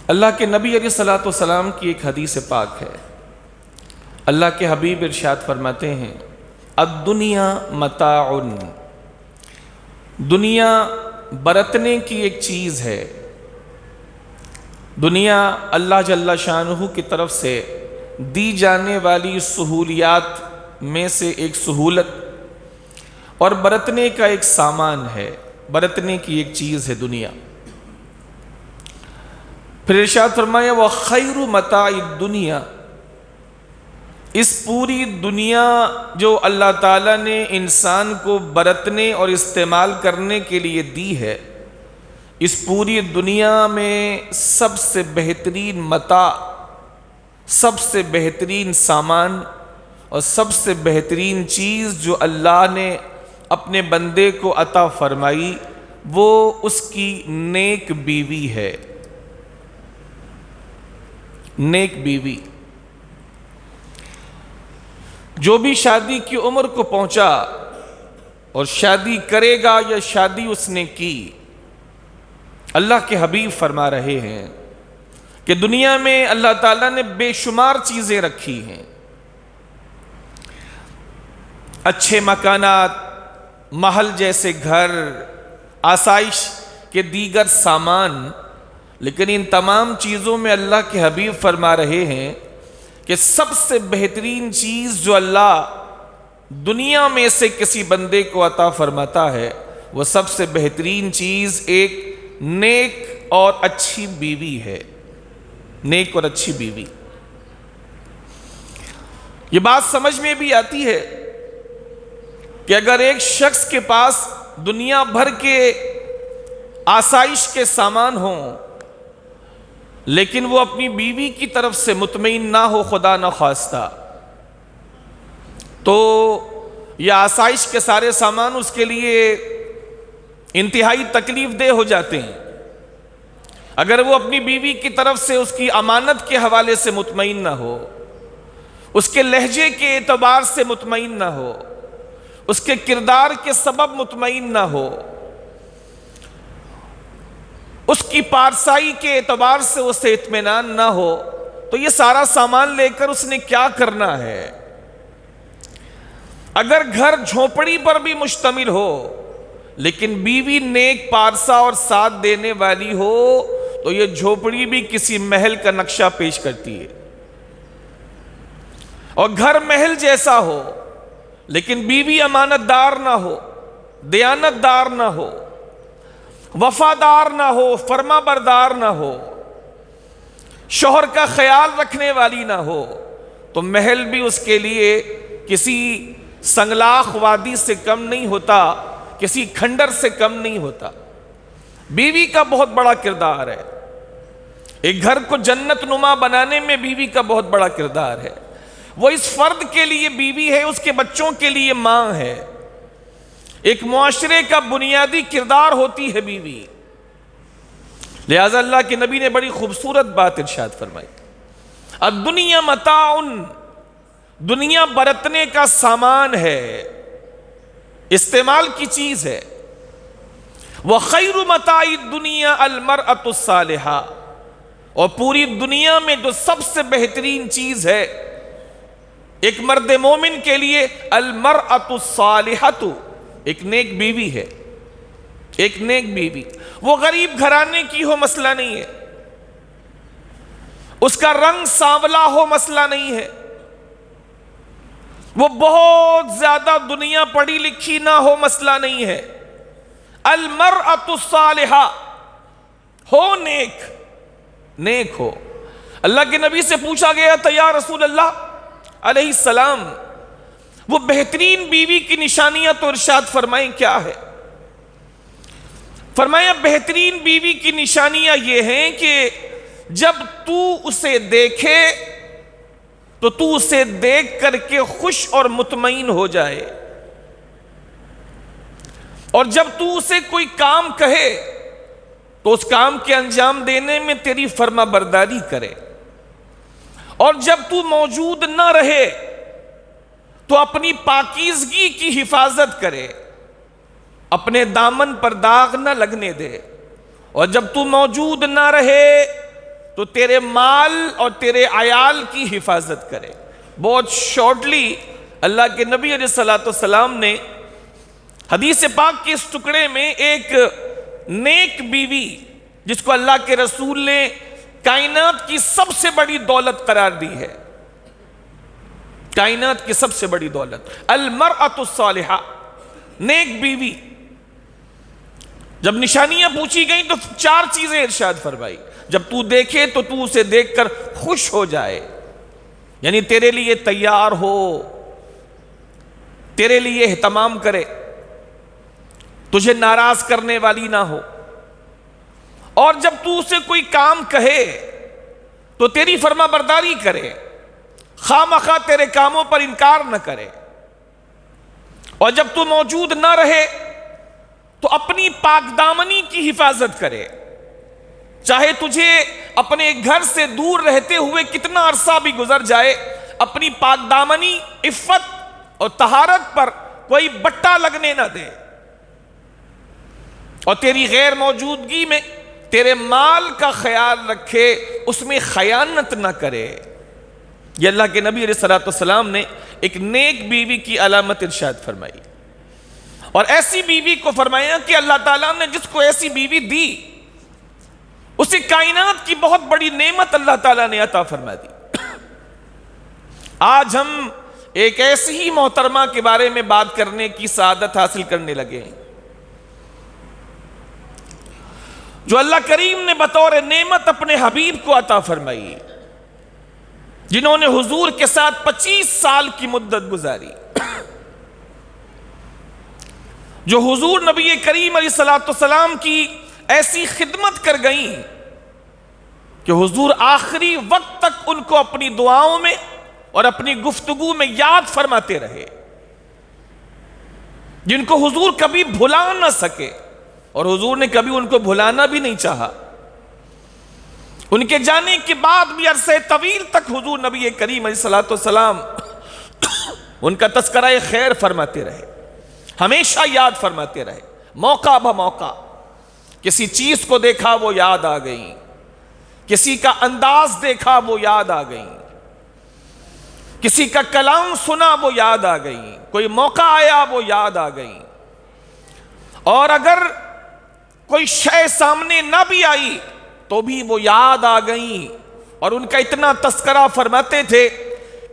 اللہ کے نبی علیہ الصلوۃ والسلام کی ایک حدیث پاک ہے۔ اللہ کے حبیب ارشاد فرماتے ہیں الدنیا متاع، دنیا برتنے کی ایک چیز ہے۔ دنیا اللہ جل شانہ کی طرف سے دی جانے والی سہولیات میں سے ایک سہولت اور برتنے کا ایک سامان ہے، برتنے کی ایک چیز ہے دنیا۔ پھر ارشاد فرمایا وَخَيْرُ مَتَاعِ الدُّنْيَا، اس پوری دنیا جو اللہ تعالیٰ نے انسان کو برتنے اور استعمال کرنے کے لیے دی ہے، اس پوری دنیا میں سب سے بہترین متاع، سب سے بہترین سامان اور سب سے بہترین چیز جو اللہ نے اپنے بندے کو عطا فرمائی وہ اس کی نیک بیوی ہے۔ نیک بیوی، جو بھی شادی کی عمر کو پہنچا اور شادی کرے گا یا شادی اس نے کی، اللہ کے حبیب فرما رہے ہیں کہ دنیا میں اللہ تعالیٰ نے بے شمار چیزیں رکھی ہیں، اچھے مکانات، محل جیسے گھر، آسائش کے دیگر سامان، لیکن ان تمام چیزوں میں اللہ کے حبیب فرما رہے ہیں کہ سب سے بہترین چیز جو اللہ دنیا میں سے کسی بندے کو عطا فرماتا ہے وہ سب سے بہترین چیز ایک نیک اور اچھی بیوی ہے۔ نیک اور اچھی بیوی، یہ بات سمجھ میں بھی آتی ہے کہ اگر ایک شخص کے پاس دنیا بھر کے آسائش کے سامان ہوں لیکن وہ اپنی بیوی کی طرف سے مطمئن نہ ہو، خدا نہ خواستہ، تو یہ آسائش کے سارے سامان اس کے لیے انتہائی تکلیف دہ ہو جاتے ہیں۔ اگر وہ اپنی بیوی کی طرف سے اس کی امانت کے حوالے سے مطمئن نہ ہو، اس کے لہجے کے اعتبار سے مطمئن نہ ہو، اس کے کردار کے سبب مطمئن نہ ہو، اس کی پارسائی کے اعتبار سے اسے اطمینان نہ ہو، تو یہ سارا سامان لے کر اس نے کیا کرنا ہے؟ اگر گھر جھونپڑی پر بھی مشتمل ہو لیکن بیوی نیک، پارسا اور ساتھ دینے والی ہو تو یہ جھونپڑی بھی کسی محل کا نقشہ پیش کرتی ہے۔ اور گھر محل جیسا ہو لیکن بیوی امانت دار نہ ہو، دیانت دار نہ ہو، وفادار نہ ہو، فرما بردار نہ ہو، شوہر کا خیال رکھنے والی نہ ہو، تو محل بھی اس کے لیے کسی سنگلاخ وادی سے کم نہیں ہوتا، کسی کھنڈر سے کم نہیں ہوتا۔ بیوی کا بہت بڑا کردار ہے، ایک گھر کو جنت نما بنانے میں بیوی کا بہت بڑا کردار ہے۔ وہ اس فرد کے لیے بیوی ہے، اس کے بچوں کے لیے ماں ہے، ایک معاشرے کا بنیادی کردار ہوتی ہے بیوی۔ لہذا اللہ کے نبی نے بڑی خوبصورت بات ارشاد فرمائی الدنیا متاع، دنیا برتنے کا سامان ہے، استعمال کی چیز ہے۔ وَخَيْرُ مَتَاعِ الدُّنْيَا الْمَرْأَةُ الصَّالِحَةُ، اور پوری دنیا میں جو سب سے بہترین چیز ہے ایک مرد مومن کے لیے المرأة الصالحة، ایک نیک بیوی ہے، ایک نیک بیوی۔ وہ غریب گھرانے کی ہو مسئلہ نہیں ہے، اس کا رنگ سانولا ہو مسئلہ نہیں ہے، وہ بہت زیادہ دنیا پڑھی لکھی نہ ہو مسئلہ نہیں ہے، المرأة الصالحة ہو، نیک، نیک ہو۔ اللہ کے نبی سے پوچھا گیا تھا یا رسول اللہ علیہ السلام وہ بہترین بیوی کی نشانیاں تو ارشاد فرمائیں کیا ہے؟ فرمایا بہترین بیوی کی نشانیاں یہ ہیں کہ جب تو اسے دیکھے تو تو اسے دیکھ کر کے خوش اور مطمئن ہو جائے، اور جب تو اسے کوئی کام کہے تو اس کام کے انجام دینے میں تیری فرما برداری کرے، اور جب تو موجود نہ رہے تو اپنی پاکیزگی کی حفاظت کرے، اپنے دامن پر داغ نہ لگنے دے، اور جب تو موجود نہ رہے تو تیرے مال اور تیرے عیال کی حفاظت کرے۔ بہت شارٹلی اللہ کے نبی علیہ السلام نے حدیث پاک کے اس ٹکڑے میں ایک نیک بیوی جس کو اللہ کے رسول نے کائنات کی سب سے بڑی دولت قرار دی ہے، کائنات کی سب سے بڑی دولت، المرأۃ الصالحہ، نیک بیوی، جب نشانیاں پوچھی گئیں تو 4 چیزیں ارشاد فرمائی۔ جب تو دیکھے تو تو اسے دیکھ کر خوش ہو جائے، یعنی تیرے لیے تیار ہو، تیرے لیے اہتمام کرے، تجھے ناراض کرنے والی نہ ہو، اور جب تو اسے کوئی کام کہے تو تیری فرما برداری کرے، خواہ مخواہ تیرے کاموں پر انکار نہ کرے، اور جب تو موجود نہ رہے تو اپنی پاک دامنی کی حفاظت کرے، چاہے تجھے اپنے گھر سے دور رہتے ہوئے کتنا عرصہ بھی گزر جائے، اپنی پاک دامنی، عفت اور طہارت پر کوئی بٹا لگنے نہ دے، اور تیری غیر موجودگی میں تیرے مال کا خیال رکھے، اس میں خیانت نہ کرے۔ یہ اللہ کے نبی علیہ السلام نے ایک نیک بیوی کی علامت ارشاد فرمائی، اور ایسی بیوی کو فرمایا کہ اللہ تعالیٰ نے جس کو ایسی بیوی دی اسے کائنات کی بہت بڑی نعمت اللہ تعالیٰ نے عطا فرما دی۔ آج ہم ایک ایسی ہی محترمہ کے بارے میں بات کرنے کی سعادت حاصل کرنے لگے ہیں جو اللہ کریم نے بطور نعمت اپنے حبیب کو عطا فرمائی، جنہوں نے حضور کے ساتھ 25 سال کی مدت گزاری، جو حضور نبی کریم علیہ السلام کی ایسی خدمت کر گئیں کہ حضور آخری وقت تک ان کو اپنی دعاؤں میں اور اپنی گفتگو میں یاد فرماتے رہے، جن کو حضور کبھی بھلا نہ سکے، اور حضور نے کبھی ان کو بھلانا بھی نہیں چاہا۔ ان کے جانے کے بعد بھی عرصے طویل تک حضور نبی کریم علیہ السلام ان کا تذکرہ خیر فرماتے رہے، ہمیشہ یاد فرماتے رہے، موقع بہ موقع۔ کسی چیز کو دیکھا وہ یاد آ گئی، کسی کا انداز دیکھا وہ یاد آ گئی، کسی کا کلام سنا وہ یاد آ گئی، کوئی موقع آیا وہ یاد آ گئی، اور اگر کوئی شے سامنے نہ بھی آئی تو بھی وہ یاد آ گئیں، اور ان کا اتنا تذکرہ فرماتے تھے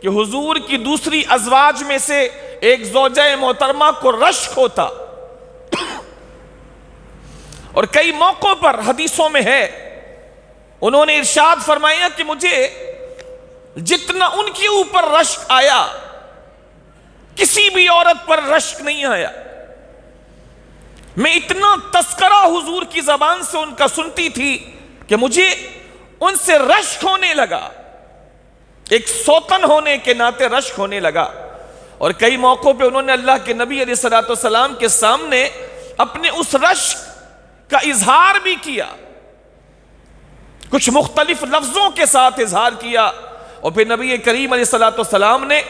کہ حضور کی دوسری ازواج میں سے ایک زوجہ محترمہ کو رشک ہوتا، اور کئی موقعوں پر حدیثوں میں ہے انہوں نے ارشاد فرمایا کہ مجھے جتنا ان کے اوپر رشک آیا کسی بھی عورت پر رشک نہیں آیا۔ میں اتنا تذکرہ حضور کی زبان سے ان کا سنتی تھی کہ مجھے ان سے رشک ہونے لگا، ایک سوتن ہونے کے ناطے رشک ہونے لگا، اور کئی موقعوں پہ انہوں نے اللہ کے نبی علیہ السلام کے سامنے اپنے اس رشک کا اظہار بھی کیا، کچھ مختلف لفظوں کے ساتھ اظہار کیا، اور پھر نبی کریم علیہ السلام نے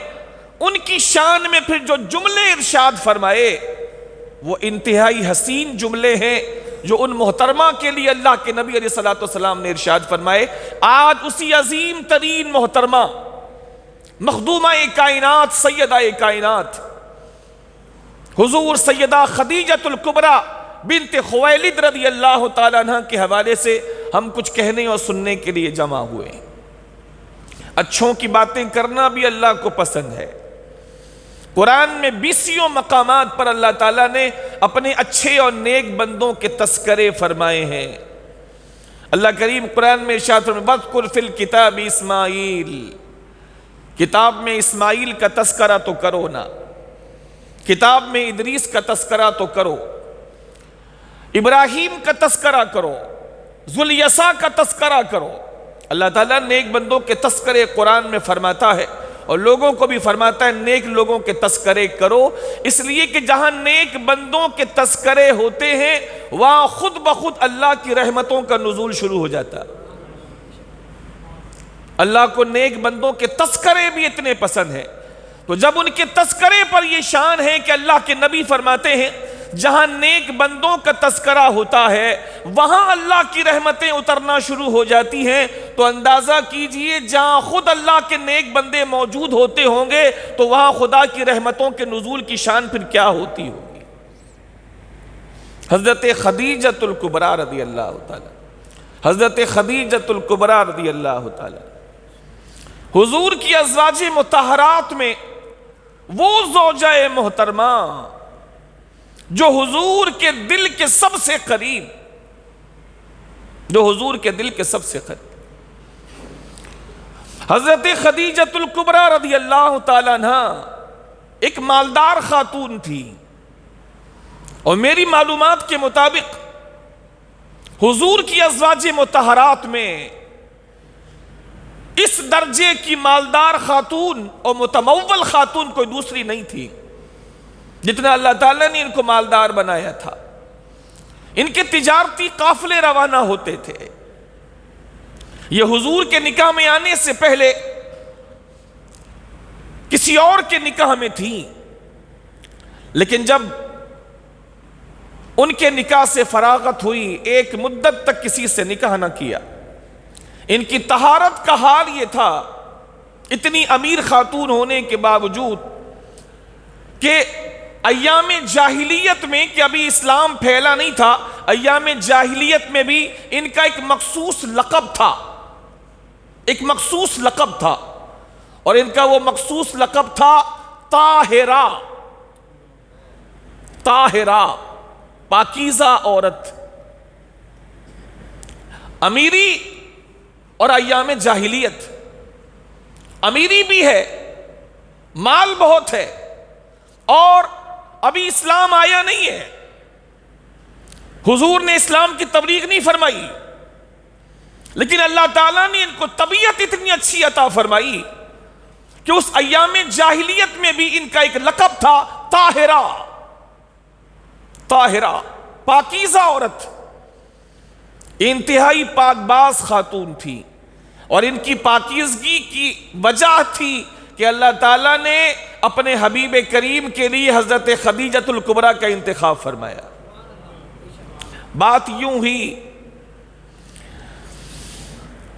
ان کی شان میں پھر جو جملے ارشاد فرمائے وہ انتہائی حسین جملے ہیں جو ان محترمہ کے لیے اللہ کے نبی علیہ السلام نے ارشاد فرمائے۔ آج اسی عظیم ترین محترمہ، مخدومہ کائنات، سیدہ کائنات حضور سیدہ خدیجۃ الکبریٰ بنت خویلد رضی اللہ تعالیٰ عنہ کے حوالے سے ہم کچھ کہنے اور سننے کے لیے جمع ہوئے۔ اچھوں کی باتیں کرنا بھی اللہ کو پسند ہے۔ قرآن میں 20 مقامات پر اللہ تعالیٰ نے اپنے اچھے اور نیک بندوں کے تذکرے فرمائے ہیں۔ اللہ کریم قرآن میں ارشاد فرماتا ہے وَاذْكُرْ فِي الْكِتَابِ اسماعیل، کتاب میں اسماعیل کا تذکرہ تو کرو نا، کتاب میں ادریس کا تذکرہ تو کرو، ابراہیم کا تذکرہ کرو، ذوالایسع کا تذکرہ کرو۔ اللہ تعالیٰ نیک بندوں کے تذکرے قرآن میں فرماتا ہے، اور لوگوں کو بھی فرماتا ہے نیک لوگوں کے تذکرے کرو، اس لیے کہ جہاں نیک بندوں کے تذکرے ہوتے ہیں وہاں خود بخود اللہ کی رحمتوں کا نزول شروع ہو جاتا ہے۔ اللہ کو نیک بندوں کے تذکرے بھی اتنے پسند ہیں، تو جب ان کے تذکرے پر یہ شان ہے کہ اللہ کے نبی فرماتے ہیں جہاں نیک بندوں کا تذکرہ ہوتا ہے وہاں اللہ کی رحمتیں اترنا شروع ہو جاتی ہیں، تو اندازہ کیجئے جہاں خود اللہ کے نیک بندے موجود ہوتے ہوں گے تو وہاں خدا کی رحمتوں کے نزول کی شان پھر کیا ہوتی ہوگی۔ حضرت خدیجۃ الکبریٰ رضی اللہ تعالی، حضرت خدیجۃ الکبریٰ رضی اللہ تعالی، حضور کی ازواج مطہرات میں وہ زوجہ محترمہ جو حضور کے دل کے سب سے قریب، جو حضور کے دل کے سب سے قریب، حضرت خدیجۃ الکبریٰ رضی اللہ تعالی عنہ ایک مالدار خاتون تھی، اور میری معلومات کے مطابق حضور کی ازواج مطہرات میں اس درجے کی مالدار خاتون اور متمول خاتون کوئی دوسری نہیں تھی جتنا اللہ تعالیٰ نے ان کو مالدار بنایا تھا۔ ان کے تجارتی قافلے روانہ ہوتے تھے، یہ حضور کے نکاح میں آنے سے پہلے کسی اور کے نکاح میں تھیں، لیکن جب ان کے نکاح سے فراغت ہوئی ایک مدت تک کسی سے نکاح نہ کیا۔ ان کی طہارت کا حال یہ تھا، اتنی امیر خاتون ہونے کے باوجود، کہ ایام جاہلیت میں، کہ ابھی اسلام پھیلا نہیں تھا، ایام جاہلیت میں بھی ان کا ایک مخصوص لقب تھا، ایک مخصوص لقب تھا، اور ان کا وہ مخصوص لقب تھا طاہرہ، طاہرہ، پاکیزہ عورت۔ امیری اور ایام جاہلیت، امیری بھی ہے، مال بہت ہے، اور ابھی اسلام آیا نہیں ہے، حضور نے اسلام کی تبلیغ نہیں فرمائی، لیکن اللہ تعالیٰ نے ان کو طبیعت اتنی اچھی عطا فرمائی کہ اس ایام جاہلیت میں بھی ان کا ایک لقب تھا طاہرہ، طاہرہ، پاکیزہ عورت، انتہائی پاک باز خاتون تھی، اور ان کی پاکیزگی کی وجہ تھی کہ اللہ تعالیٰ نے اپنے حبیب کریم کے لیے حضرت خدیجۃ الکبریٰ کا انتخاب فرمایا۔ بات یوں ہی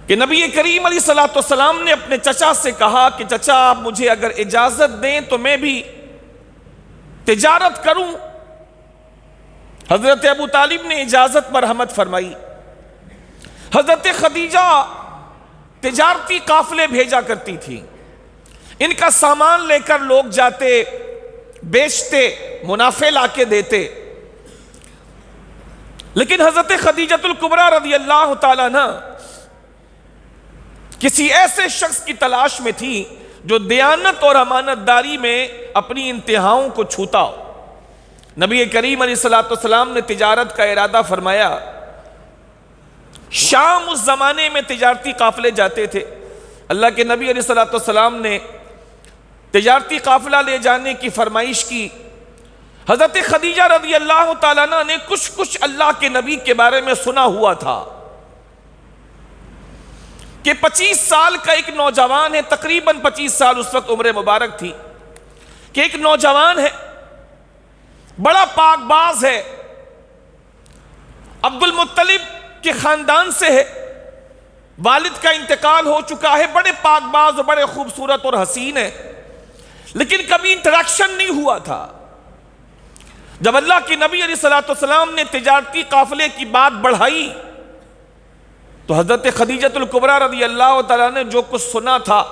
کہ نبی کریم علیہ السلام نے اپنے چچا سے کہا کہ چچا آپ مجھے اگر اجازت دیں تو میں بھی تجارت کروں۔ حضرت ابو طالب نے اجازت مرحمت فرمائی۔ حضرت خدیجہ تجارتی قافلے بھیجا کرتی تھی، ان کا سامان لے کر لوگ جاتے، بیچتے، منافع لا کے دیتے، لیکن حضرت خدیجۃ الکبریٰ رضی اللہ تعالیٰ عنہ کسی ایسے شخص کی تلاش میں تھی جو دیانت اور امانت داری میں اپنی انتہاؤں کو چھوتا ہو۔ نبی کریم علیہ السلام نے تجارت کا ارادہ فرمایا۔ شام اس زمانے میں تجارتی قافلے جاتے تھے، اللہ کے نبی علیہ السلام نے تجارتی قافلہ لے جانے کی فرمائش کی۔ حضرت خدیجہ رضی اللہ تعالیٰ عنہ نے کچھ اللہ کے نبی کے بارے میں سنا ہوا تھا کہ 25 سال کا ایک نوجوان ہے، تقریباً 25 سال اس وقت عمر مبارک تھی، کہ ایک نوجوان ہے، بڑا پاک باز ہے، عبد المطلب کے خاندان سے ہے، والد کا انتقال ہو چکا ہے، بڑے پاک باز اور بڑے خوبصورت اور حسین ہے، لیکن کبھی انٹریکشن نہیں ہوا تھا۔ جب اللہ کی نبی علیہ السلام نے تجارتی قافلے کی بات بڑھائی تو حضرت خدیجۃ الکبریٰ رضی اللہ تعالیٰ نے جو کچھ سنا تھا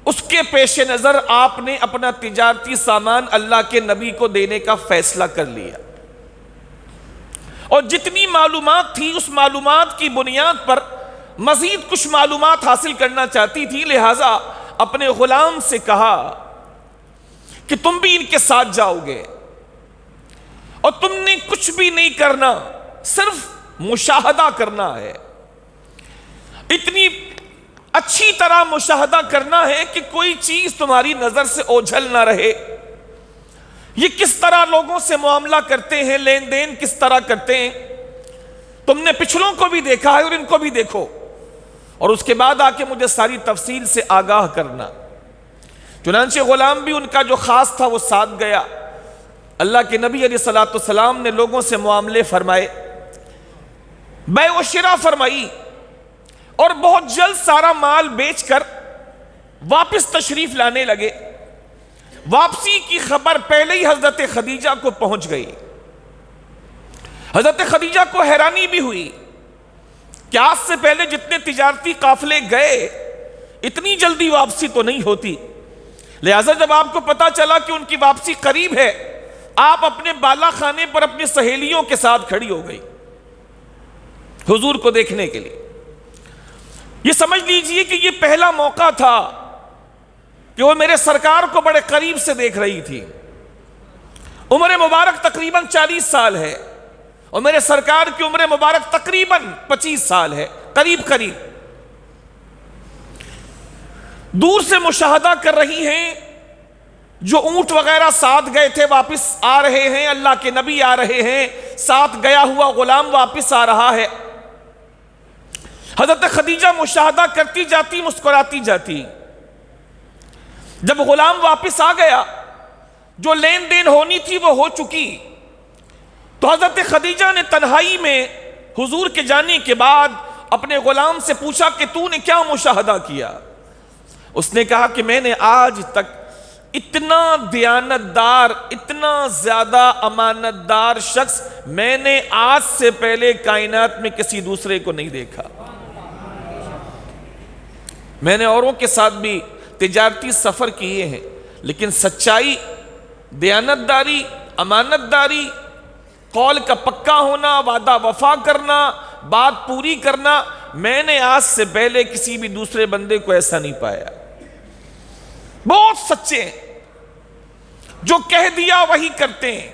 اس کے پیش نظر آپ نے اپنا تجارتی سامان اللہ کے نبی کو دینے کا فیصلہ کر لیا، اور جتنی معلومات تھی اس معلومات کی بنیاد پر مزید کچھ معلومات حاصل کرنا چاہتی تھی، لہٰذا اپنے غلام سے کہا کہ تم بھی ان کے ساتھ جاؤ گے، اور تم نے کچھ بھی نہیں کرنا، صرف مشاہدہ کرنا ہے، اتنی اچھی طرح مشاہدہ کرنا ہے کہ کوئی چیز تمہاری نظر سے اوجھل نہ رہے، یہ کس طرح لوگوں سے معاملہ کرتے ہیں، لین دین کس طرح کرتے ہیں، تم نے پچھلوں کو بھی دیکھا ہے اور ان کو بھی دیکھو، اور اس کے بعد آ کے مجھے ساری تفصیل سے آگاہ کرنا۔ چنانچہ غلام بھی ان کا جو خاص تھا وہ ساتھ گیا۔ اللہ کے نبی علیہ السلام نے لوگوں سے معاملے فرمائے، بیع و شراء فرمائی، اور بہت جلد سارا مال بیچ کر واپس تشریف لانے لگے۔ واپسی کی خبر پہلے ہی حضرت خدیجہ کو پہنچ گئی۔ حضرت خدیجہ کو حیرانی بھی ہوئی کہ آج سے پہلے جتنے تجارتی قافلے گئے اتنی جلدی واپسی تو نہیں ہوتی، لہٰذا جب آپ کو پتا چلا کہ ان کی واپسی قریب ہے، آپ اپنے بالا خانے پر اپنی سہیلیوں کے ساتھ کھڑی ہو گئی حضور کو دیکھنے کے لیے۔ یہ سمجھ لیجئے کہ یہ پہلا موقع تھا کہ وہ میرے سرکار کو بڑے قریب سے دیکھ رہی تھی۔ عمر مبارک تقریباً 40 سال ہے اور میرے سرکار کی عمر مبارک تقریباً 25 سال ہے، قریب قریب۔ دور سے مشاہدہ کر رہی ہیں، جو اونٹ وغیرہ ساتھ گئے تھے واپس آ رہے ہیں، اللہ کے نبی آ رہے ہیں، ساتھ گیا ہوا غلام واپس آ رہا ہے۔ حضرت خدیجہ مشاہدہ کرتی جاتی، مسکراتی جاتی۔ جب غلام واپس آ گیا، جو لین دین ہونی تھی وہ ہو چکی، تو حضرت خدیجہ نے تنہائی میں حضور کے جانے کے بعد اپنے غلام سے پوچھا کہ تو نے کیا مشاہدہ کیا؟ اس نے کہا کہ میں نے آج تک اتنا دیانتدار، اتنا زیادہ امانتدار شخص میں نے آج سے پہلے کائنات میں کسی دوسرے کو نہیں دیکھا۔ میں نے اوروں کے ساتھ بھی تجارتی سفر کیے ہیں، لیکن سچائی، دیانتداری، امانتداری، قول کا پکا ہونا، وعدہ وفا کرنا، بات پوری کرنا، میں نے آج سے پہلے کسی بھی دوسرے بندے کو ایسا نہیں پایا۔ بہت سچے ہیں، جو کہہ دیا وہی کرتے ہیں۔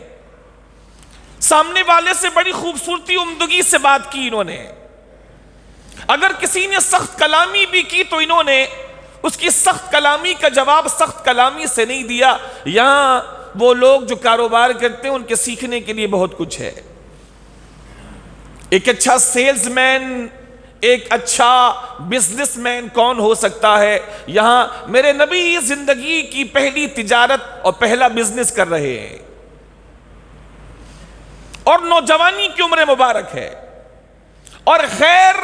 سامنے والے سے بڑی خوبصورتی، عمدگی سے بات کی انہوں نے۔ اگر کسی نے سخت کلامی بھی کی تو انہوں نے اس کی سخت کلامی کا جواب سخت کلامی سے نہیں دیا۔ یہاں وہ لوگ جو کاروبار کرتے ہیں ان کے سیکھنے کے لیے بہت کچھ ہے۔ ایک اچھا سیلز مین، ایک اچھا بزنس مین کون ہو سکتا ہے؟ یہاں میرے نبی زندگی کی پہلی تجارت اور پہلا بزنس کر رہے ہیں، اور نوجوانی کی عمر مبارک ہے، اور غیر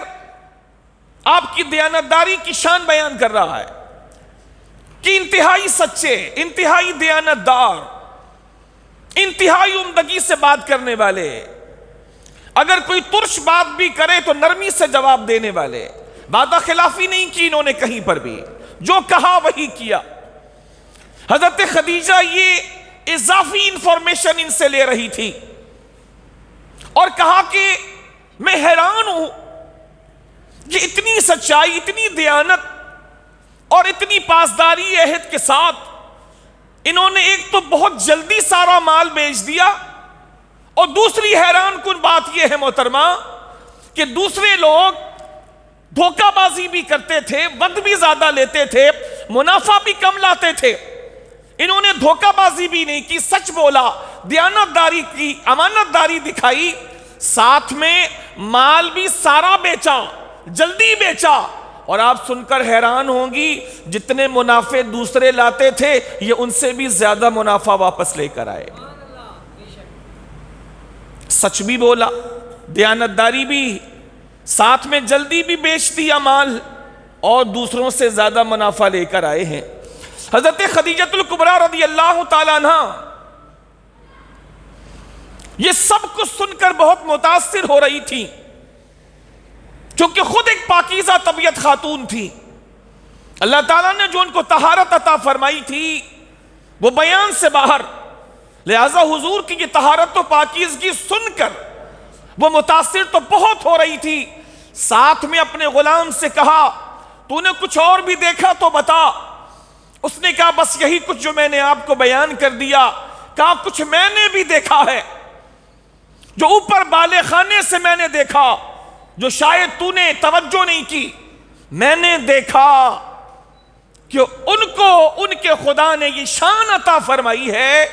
آپ کی دیانتداری کی شان بیان کر رہا ہے کہ انتہائی سچے، انتہائی دیانتدار، انتہائی عمدگی سے بات کرنے والے، اگر کوئی ترش بات بھی کرے تو نرمی سے جواب دینے والے، وعدہ خلافی نہیں کی انہوں نے کہیں پر بھی، جو کہا وہی کیا۔ حضرت خدیجہ یہ اضافی انفارمیشن ان سے لے رہی تھی اور کہا کہ میں حیران ہوں کہ اتنی سچائی، اتنی دیانت اور اتنی پاسداری عہد کے ساتھ انہوں نے ایک تو بہت جلدی سارا مال بیچ دیا، اور دوسری حیران کن بات یہ ہے محترمہ کہ دوسرے لوگ دھوکہ بازی بھی کرتے تھے، وقت بھی زیادہ لیتے تھے، منافع بھی کم لاتے تھے، انہوں نے دھوکہ بازی بھی نہیں کی، سچ بولا، دیانتداری کی، امانتداری دکھائی، ساتھ میں مال بھی سارا بیچا، جلدی بیچا۔ اور آپ سن کر حیران ہوں گی، جتنے منافع دوسرے لاتے تھے یہ ان سے بھی زیادہ منافع واپس لے کر آئے۔ سچ بھی بولا، دیانتداری بھی، ساتھ میں جلدی بھی بیچ دیا مال، اور دوسروں سے زیادہ منافع لے کر آئے ہیں۔ حضرت خدیجۃ الکبریٰ رضی اللہ تعالیٰ عنہ یہ سب کچھ سن کر بہت متاثر ہو رہی تھی، کیونکہ خود ایک پاکیزہ طبیعت خاتون تھی۔ اللہ تعالیٰ نے جو ان کو طہارت عطا فرمائی تھی وہ بیان سے باہر، لہذا حضور کی یہ طہارت و پاکیزگی سن کر وہ متاثر تو بہت ہو رہی تھی، ساتھ میں اپنے غلام سے کہا تو نے کچھ اور بھی دیکھا تو بتا۔ اس نے کہا بس یہی کچھ جو میں نے آپ کو بیان کر دیا۔ کہا کچھ میں نے بھی دیکھا ہے، جو اوپر بالے خانے سے میں نے دیکھا، جو شاید تو نے توجہ نہیں کی۔ میں نے دیکھا کہ ان کو ان کے خدا نے یہ شان عطا فرمائی ہے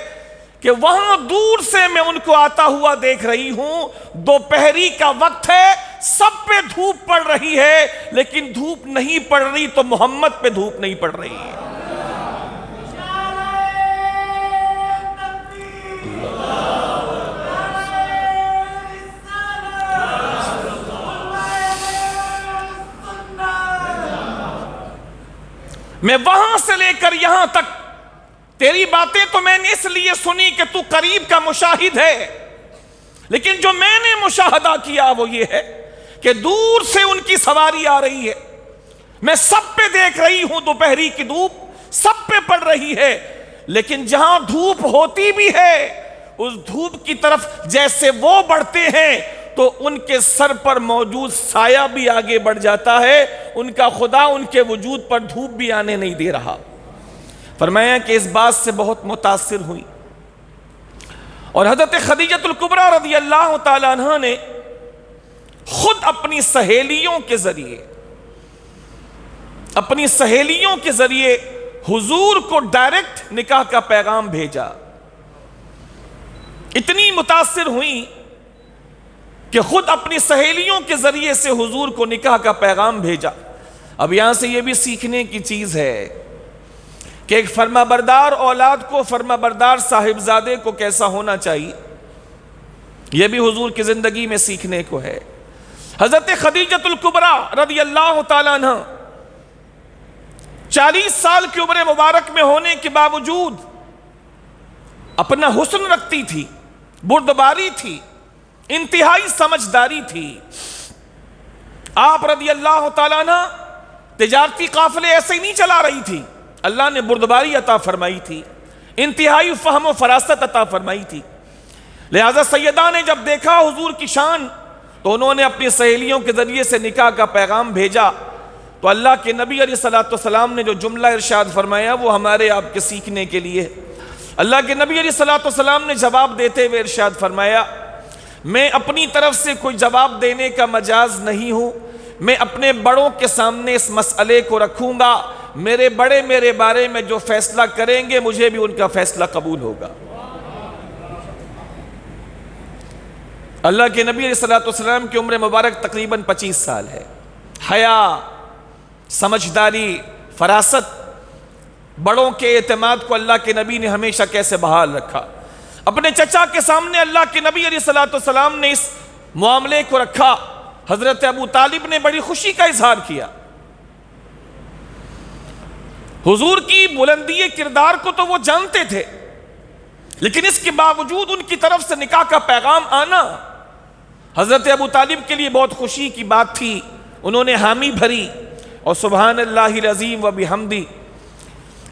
کہ وہاں دور سے میں ان کو آتا ہوا دیکھ رہی ہوں، دوپہری کا وقت ہے، سب پہ دھوپ پڑ رہی ہے، لیکن دھوپ نہیں پڑ رہی تو محمد پہ دھوپ نہیں پڑ رہی ہے۔ میں وہاں سے لے کر یہاں تک تیری باتیں تو میں نے اس لیے سنی کہ تو قریب کا مشاہد ہے، لیکن جو میں نے مشاہدہ کیا وہ یہ ہے کہ دور سے ان کی سواری آ رہی ہے، میں سب پہ دیکھ رہی ہوں، دوپہری کی دھوپ سب پہ پڑ رہی ہے، لیکن جہاں دھوپ ہوتی بھی ہے اس دھوپ کی طرف جیسے وہ بڑھتے ہیں تو ان کے سر پر موجود سایہ بھی آگے بڑھ جاتا ہے، ان کا خدا ان کے وجود پر دھوپ بھی آنے نہیں دے رہا۔ فرمایا کہ اس بات سے بہت متاثر ہوئی، اور حضرت خدیجہ الکبریٰ رضی اللہ تعالیٰ عنہ نے خود اپنی سہیلیوں کے ذریعے حضور کو ڈائریکٹ نکاح کا پیغام بھیجا۔ اتنی متاثر ہوئی کہ خود اپنی سہیلیوں کے ذریعے سے حضور کو نکاح کا پیغام بھیجا۔ اب یہاں سے یہ بھی سیکھنے کی چیز ہے کہ ایک فرما بردار اولاد کو، فرما بردار صاحبزادے کو کیسا ہونا چاہیے، یہ بھی حضور کی زندگی میں سیکھنے کو ہے۔ حضرت خدیجہ الکبریٰ رضی اللہ تعالیٰ عنہ 40 سال کی عمر مبارک میں ہونے کے باوجود اپنا حسن رکھتی تھی، بردباری تھی، انتہائی سمجھداری تھی۔ آپ رضی اللہ تعالیٰ عنہ تجارتی قافلے ایسے ہی نہیں چلا رہی تھی، اللہ نے بردباری عطا فرمائی تھی، انتہائی فہم و فراست عطا فرمائی تھی۔ لہذا سیدہ نے جب دیکھا حضور کی شان تو انہوں نے اپنی سہیلیوں کے ذریعے سے نکاح کا پیغام بھیجا، تو اللہ کے نبی علیہ السلام نے جو جملہ ارشاد فرمایا وہ ہمارے آپ کے سیکھنے کے لیے۔ اللہ کے نبی علیہ السلام نے جواب دیتے ہوئے ارشاد فرمایا، میں اپنی طرف سے کوئی جواب دینے کا مجاز نہیں ہوں، میں اپنے بڑوں کے سامنے اس مسئلے کو رکھوں گا، میرے بڑے میرے بارے میں جو فیصلہ کریں گے مجھے بھی ان کا فیصلہ قبول ہوگا۔ اللہ کے نبی علیہ السلام کی عمر مبارک تقریباً 25 سال ہے۔ حیا، سمجھداری، فراست، بڑوں کے اعتماد کو اللہ کے نبی نے ہمیشہ کیسے بحال رکھا۔ اپنے چچا کے سامنے اللہ کے نبی علیہ السلام نے اس معاملے کو رکھا۔ حضرت ابو طالب نے بڑی خوشی کا اظہار کیا۔ حضور کی بلندی کردار کو تو وہ جانتے تھے، لیکن اس کے باوجود ان کی طرف سے نکاح کا پیغام آنا حضرت ابو طالب کے لیے بہت خوشی کی بات تھی۔ انہوں نے حامی بھری، اور سبحان اللہ العظیم و بحمدی،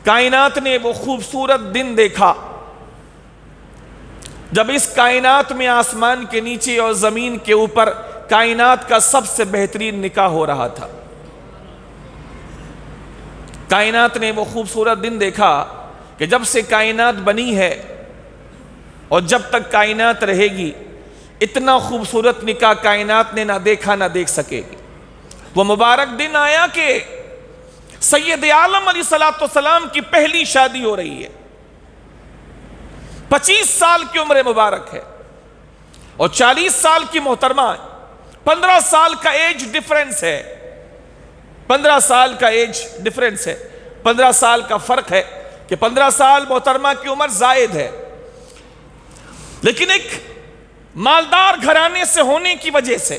کائنات نے وہ خوبصورت دن دیکھا جب اس کائنات میں آسمان کے نیچے اور زمین کے اوپر کائنات کا سب سے بہترین نکاح ہو رہا تھا۔ کائنات نے وہ خوبصورت دن دیکھا کہ جب سے کائنات بنی ہے اور جب تک کائنات رہے گی اتنا خوبصورت نکاح کائنات نے نہ دیکھا نہ دیکھ سکے گی۔ وہ مبارک دن آیا کہ سید عالم علیہ السلام کی پہلی شادی ہو رہی ہے، 25 سال کی عمر مبارک ہے اور 40 سال کی محترمہ ہے، 15 سال کا ایج ڈیفرنس ہے، 15 سال کا ایج ڈیفرنس ہے، 15 سال کا فرق ہے کہ 15 سال محترمہ کی عمر زائد ہے، لیکن ایک مالدار گھرانے سے ہونے کی وجہ سے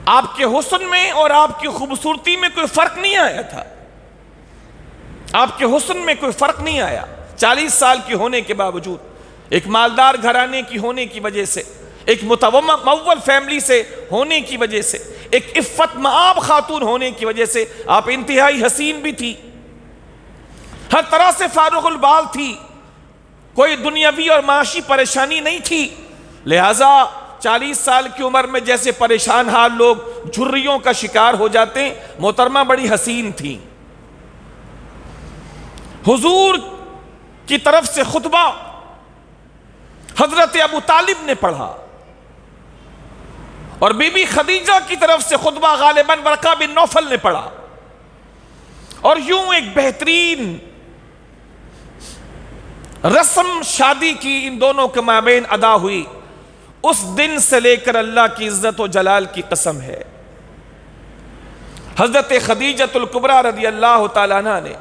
آپ کے حسن میں اور آپ کی خوبصورتی میں کوئی فرق نہیں آیا تھا، آپ کے حسن میں کوئی فرق نہیں آیا۔ 40 سال کی ہونے کے باوجود، ایک مالدار گھرانے کی ہونے کی وجہ سے، ایک متمول فیملی سے ہونے کی وجہ سے، ایک عفت مآب خاتون ہونے کی وجہ سے آپ انتہائی حسین بھی تھی، ہر طرح سے فارغ البال تھی، کوئی دنیاوی اور معاشی پریشانی نہیں تھی۔ لہٰذا 40 سال کی عمر میں جیسے پریشان حال لوگ جھریوں کا شکار ہو جاتے ہیں، محترمہ بڑی حسین تھی۔ حضور کی طرف سے خطبہ حضرت ابو طالب نے پڑھا اور بی بی خدیجہ کی طرف سے خطبہ غالباً ورقہ بن نوفل نے پڑھا، اور یوں ایک بہترین رسم شادی کی ان دونوں کے مابین ادا ہوئی۔ اس دن سے لے کر اللہ کی عزت و جلال کی قسم ہے، حضرت خدیجہ الکبریٰ رضی اللہ تعالیٰ عنہ نے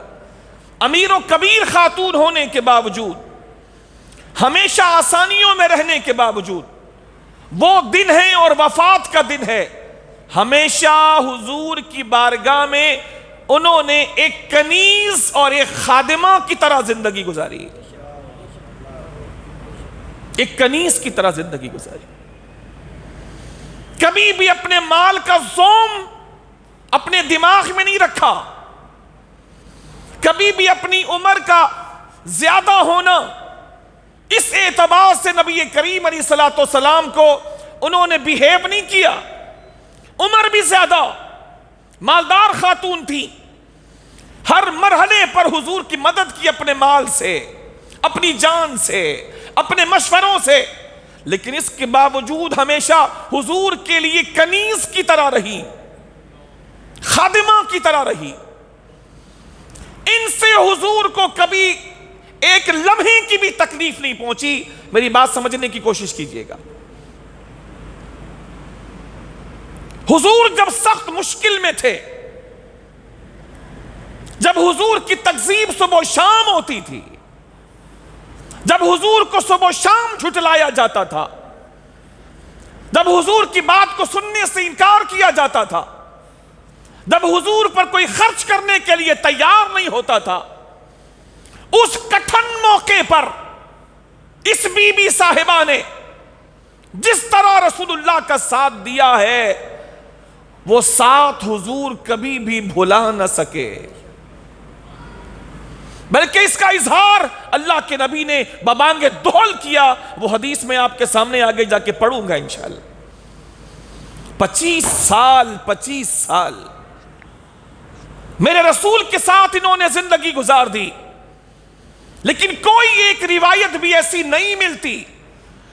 امیر و کبیر خاتون ہونے کے باوجود، ہمیشہ آسانیوں میں رہنے کے باوجود، وہ دن ہے اور وفات کا دن ہے، ہمیشہ حضور کی بارگاہ میں انہوں نے ایک کنیز اور ایک خادمہ کی طرح زندگی گزاری، ایک کنیز کی طرح زندگی گزاری. کبھی بھی اپنے مال کا زوم اپنے دماغ میں نہیں رکھا، کبھی بھی اپنی عمر کا زیادہ ہونا اس اعتبار سے نبی کریم علیہ الصلوۃ والسلام کو انہوں نے بیہیو نہیں کیا. عمر بھی زیادہ، مالدار خاتون تھی، ہر مرحلے پر حضور کی مدد کی اپنے مال سے، اپنی جان سے، اپنے مشوروں سے، لیکن اس کے باوجود ہمیشہ حضور کے لیے کنیز کی طرح رہی، خادمہ کی طرح رہی. ان سے حضور کو کبھی ایک لمحے کی بھی تکلیف نہیں پہنچی. میری بات سمجھنے کی کوشش کیجئے گا. حضور جب سخت مشکل میں تھے، جب حضور کی تکذیب صبح و شام ہوتی تھی، جب حضور کو صبح و شام جھٹلایا جاتا تھا، جب حضور کی بات کو سننے سے انکار کیا جاتا تھا، جب حضور پر کوئی خرچ کرنے کے لیے تیار نہیں ہوتا تھا، اس کٹھن موقع پر اس بی بی صاحبہ نے جس طرح رسول اللہ کا ساتھ دیا ہے، وہ ساتھ حضور کبھی بھی بھلا نہ سکے، بلکہ اس کا اظہار اللہ کے نبی نے ببانگ دہل کیا. وہ حدیث میں آپ کے سامنے آگے جا کے پڑھوں گا انشاءاللہ. 25 سال میرے رسول کے ساتھ انہوں نے زندگی گزار دی، لیکن کوئی ایک روایت بھی ایسی نہیں ملتی،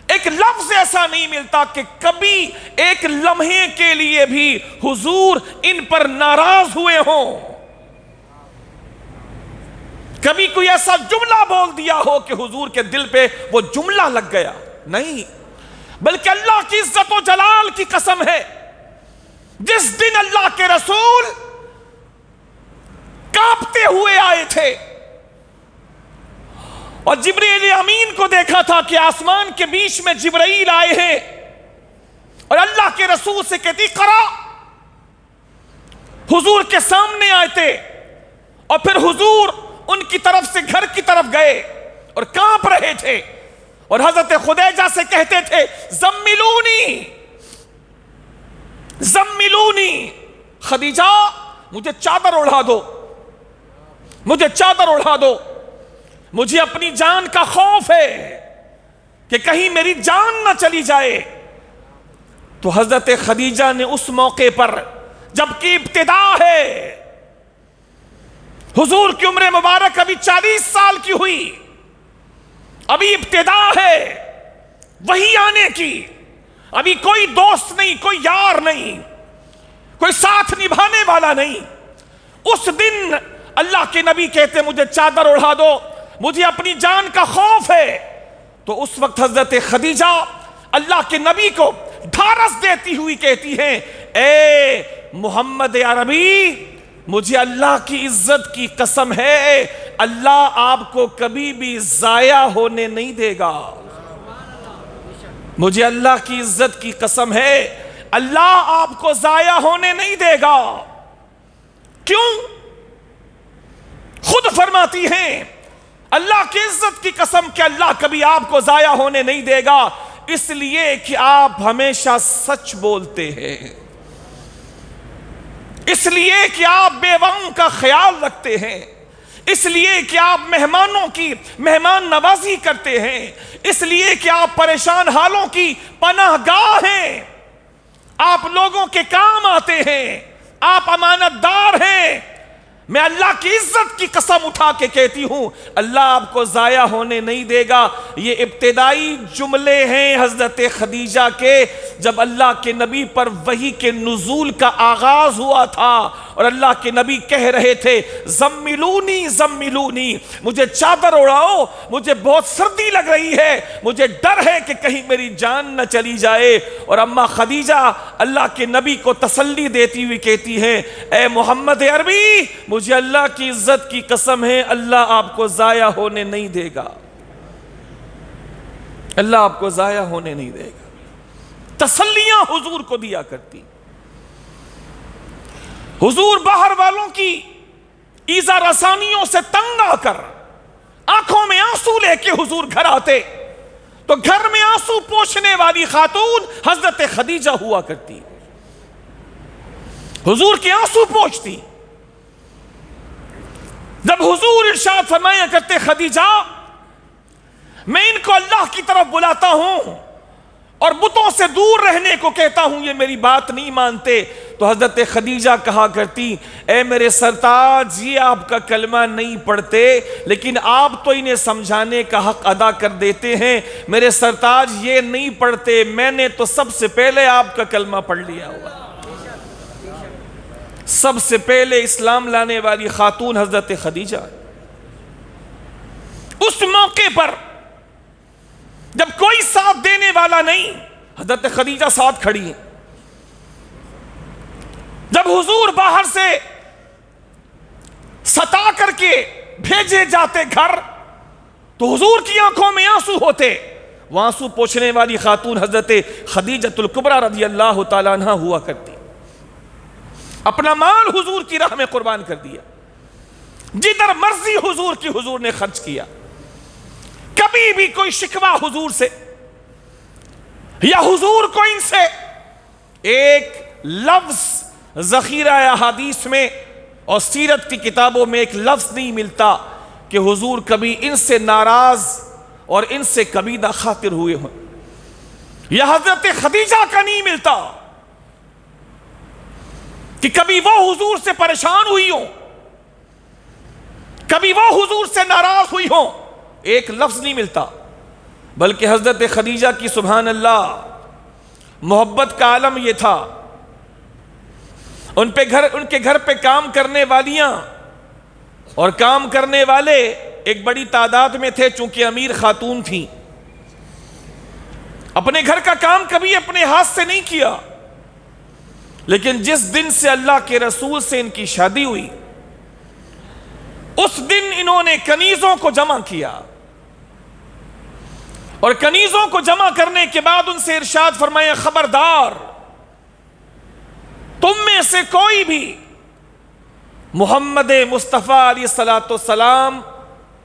ایک لفظ ایسا نہیں ملتا کہ کبھی ایک لمحے کے لیے بھی حضور ان پر ناراض ہوئے ہوں، کبھی کوئی ایسا جملہ بول دیا ہو کہ حضور کے دل پہ وہ جملہ لگ گیا. نہیں، بلکہ اللہ کی عزت و جلال کی قسم ہے، جس دن اللہ کے رسول کانپتے ہوئے آئے تھے اور جبرائیل امین کو دیکھا تھا کہ آسمان کے بیچ میں جبرائیل آئے ہیں اور اللہ کے رسول سے کہتی قرأ، حضور کے سامنے آئے تھے اور پھر حضور ان کی طرف سے گھر کی طرف گئے اور کانپ رہے تھے اور حضرت خدیجہ سے کہتے تھے زملونی زملونی، خدیجہ مجھے چادر اڑا دو، مجھے چادر اڑا دو، مجھے اپنی جان کا خوف ہے کہ کہیں میری جان نہ چلی جائے. تو حضرت خدیجہ نے اس موقع پر، جبکہ ابتدا ہے، حضور کی عمر مبارک ابھی 40 سال کی ہوئی، ابھی ابتدا ہے وحی آنے کی، ابھی کوئی دوست نہیں، کوئی یار نہیں، کوئی ساتھ نبھانے والا نہیں. اس دن اللہ کے نبی کہتے مجھے چادر اڑا دو، مجھے اپنی جان کا خوف ہے. تو اس وقت حضرت خدیجہ اللہ کے نبی کو ڈھارس دیتی ہوئی کہتی ہیں اے محمد عربی، مجھے اللہ کی عزت کی قسم ہے، اللہ آپ کو کبھی بھی ضائع ہونے نہیں دے گا. مجھے اللہ کی عزت کی قسم ہے، اللہ آپ کو ضائع ہونے نہیں دے گا. کیوں؟ خود فرماتی ہیں اللہ کی عزت کی قسم کہ اللہ کبھی آپ کو ضائع ہونے نہیں دے گا، اس لیے کہ آپ ہمیشہ سچ بولتے ہیں، اس لیے کہ آپ بیواؤں کا خیال رکھتے ہیں، اس لیے کہ آپ مہمانوں کی مہمان نوازی کرتے ہیں، اس لیے کہ آپ پریشان حالوں کی پناہ گاہ ہیں، آپ لوگوں کے کام آتے ہیں، آپ امانت دار ہیں. میں اللہ کی عزت کی قسم اٹھا کے کہتی ہوں اللہ آپ کو ضائع ہونے نہیں دے گا. یہ ابتدائی جملے ہیں حضرت خدیجہ کے جب اللہ کے نبی پر وحی کے نزول کا آغاز ہوا تھا اور اللہ کے نبی کہہ رہے تھے زملونی زملونی، مجھے چادر اڑاؤ، مجھے بہت سردی لگ رہی ہے، مجھے ڈر ہے کہ کہیں میری جان نہ چلی جائے. اور اماں خدیجہ اللہ کے نبی کو تسلی دیتی ہوئی کہتی ہیں اے محمد عربی، مجھے اللہ کی عزت کی قسم ہے اللہ آپ کو ضائع ہونے نہیں دے گا، اللہ آپ کو ضائع ہونے نہیں دے گا. تسلیاں حضور کو دیا کرتی. حضور باہر والوں کی ایذا رسانیوں سے تنگ آ کر آنکھوں میں آنسو لے کے حضور گھر آتے تو گھر میں آنسو پوچھنے والی خاتون حضرت خدیجہ ہوا کرتی، حضور کے آنسو پوچھتی۔ جب حضور ارشاد فرمایا کرتے خدیجہ میں ان کو اللہ کی طرف بلاتا ہوں اور بتوں سے دور رہنے کو کہتا ہوں، یہ میری بات نہیں مانتے، تو حضرت خدیجہ کہا کرتی اے میرے سرتاج یہ آپ کا کلمہ نہیں پڑھتے لیکن آپ تو انہیں سمجھانے کا حق ادا کر دیتے ہیں، میرے سرتاج یہ نہیں پڑھتے، میں نے تو سب سے پہلے آپ کا کلمہ پڑھ لیا ہوا۔ سب سے پہلے اسلام لانے والی خاتون حضرت خدیجہ۔ اس موقع پر جب کوئی ساتھ دینے والا نہیں، حضرت خدیجہ ساتھ کھڑی ہیں۔ جب حضور باہر سے ستا کر کے بھیجے جاتے گھر تو حضور کی آنکھوں میں آنسو ہوتے، وہ آنسو پوچھنے والی خاتون حضرت خدیجہ الکبریٰ رضی اللہ تعالیٰ عنہ ہوا کرتی۔ اپنا مال حضور کی راہ میں قربان کر دیا، جدھر مرضی حضور کی حضور نے خرچ کیا، کبھی بھی کوئی شکوہ حضور سے یا حضور کو ان سے ایک لفظ ذخیرہ احادیث میں اور سیرت کی کتابوں میں ایک لفظ نہیں ملتا کہ حضور کبھی ان سے ناراض اور ان سے کبیدہ خاطر ہوئے ہوں، یا حضرت خدیجہ کا نہیں ملتا کہ کبھی وہ حضور سے پریشان ہوئی ہوں، کبھی وہ حضور سے ناراض ہوئی ہوں، ایک لفظ نہیں ملتا، بلکہ حضرت خدیجہ کی سبحان اللہ محبت کا عالم یہ تھا۔ ان کے گھر پہ کام کرنے والیاں اور کام کرنے والے ایک بڑی تعداد میں تھے، چونکہ امیر خاتون تھیں، اپنے گھر کا کام کبھی اپنے ہاتھ سے نہیں کیا، لیکن جس دن سے اللہ کے رسول سے ان کی شادی ہوئی اس دن انہوں نے کنیزوں کو جمع کیا، اور کنیزوں کو جمع کرنے کے بعد ان سے ارشاد فرمایا خبردار تم میں سے کوئی بھی محمد مصطفیٰ علیہ السلام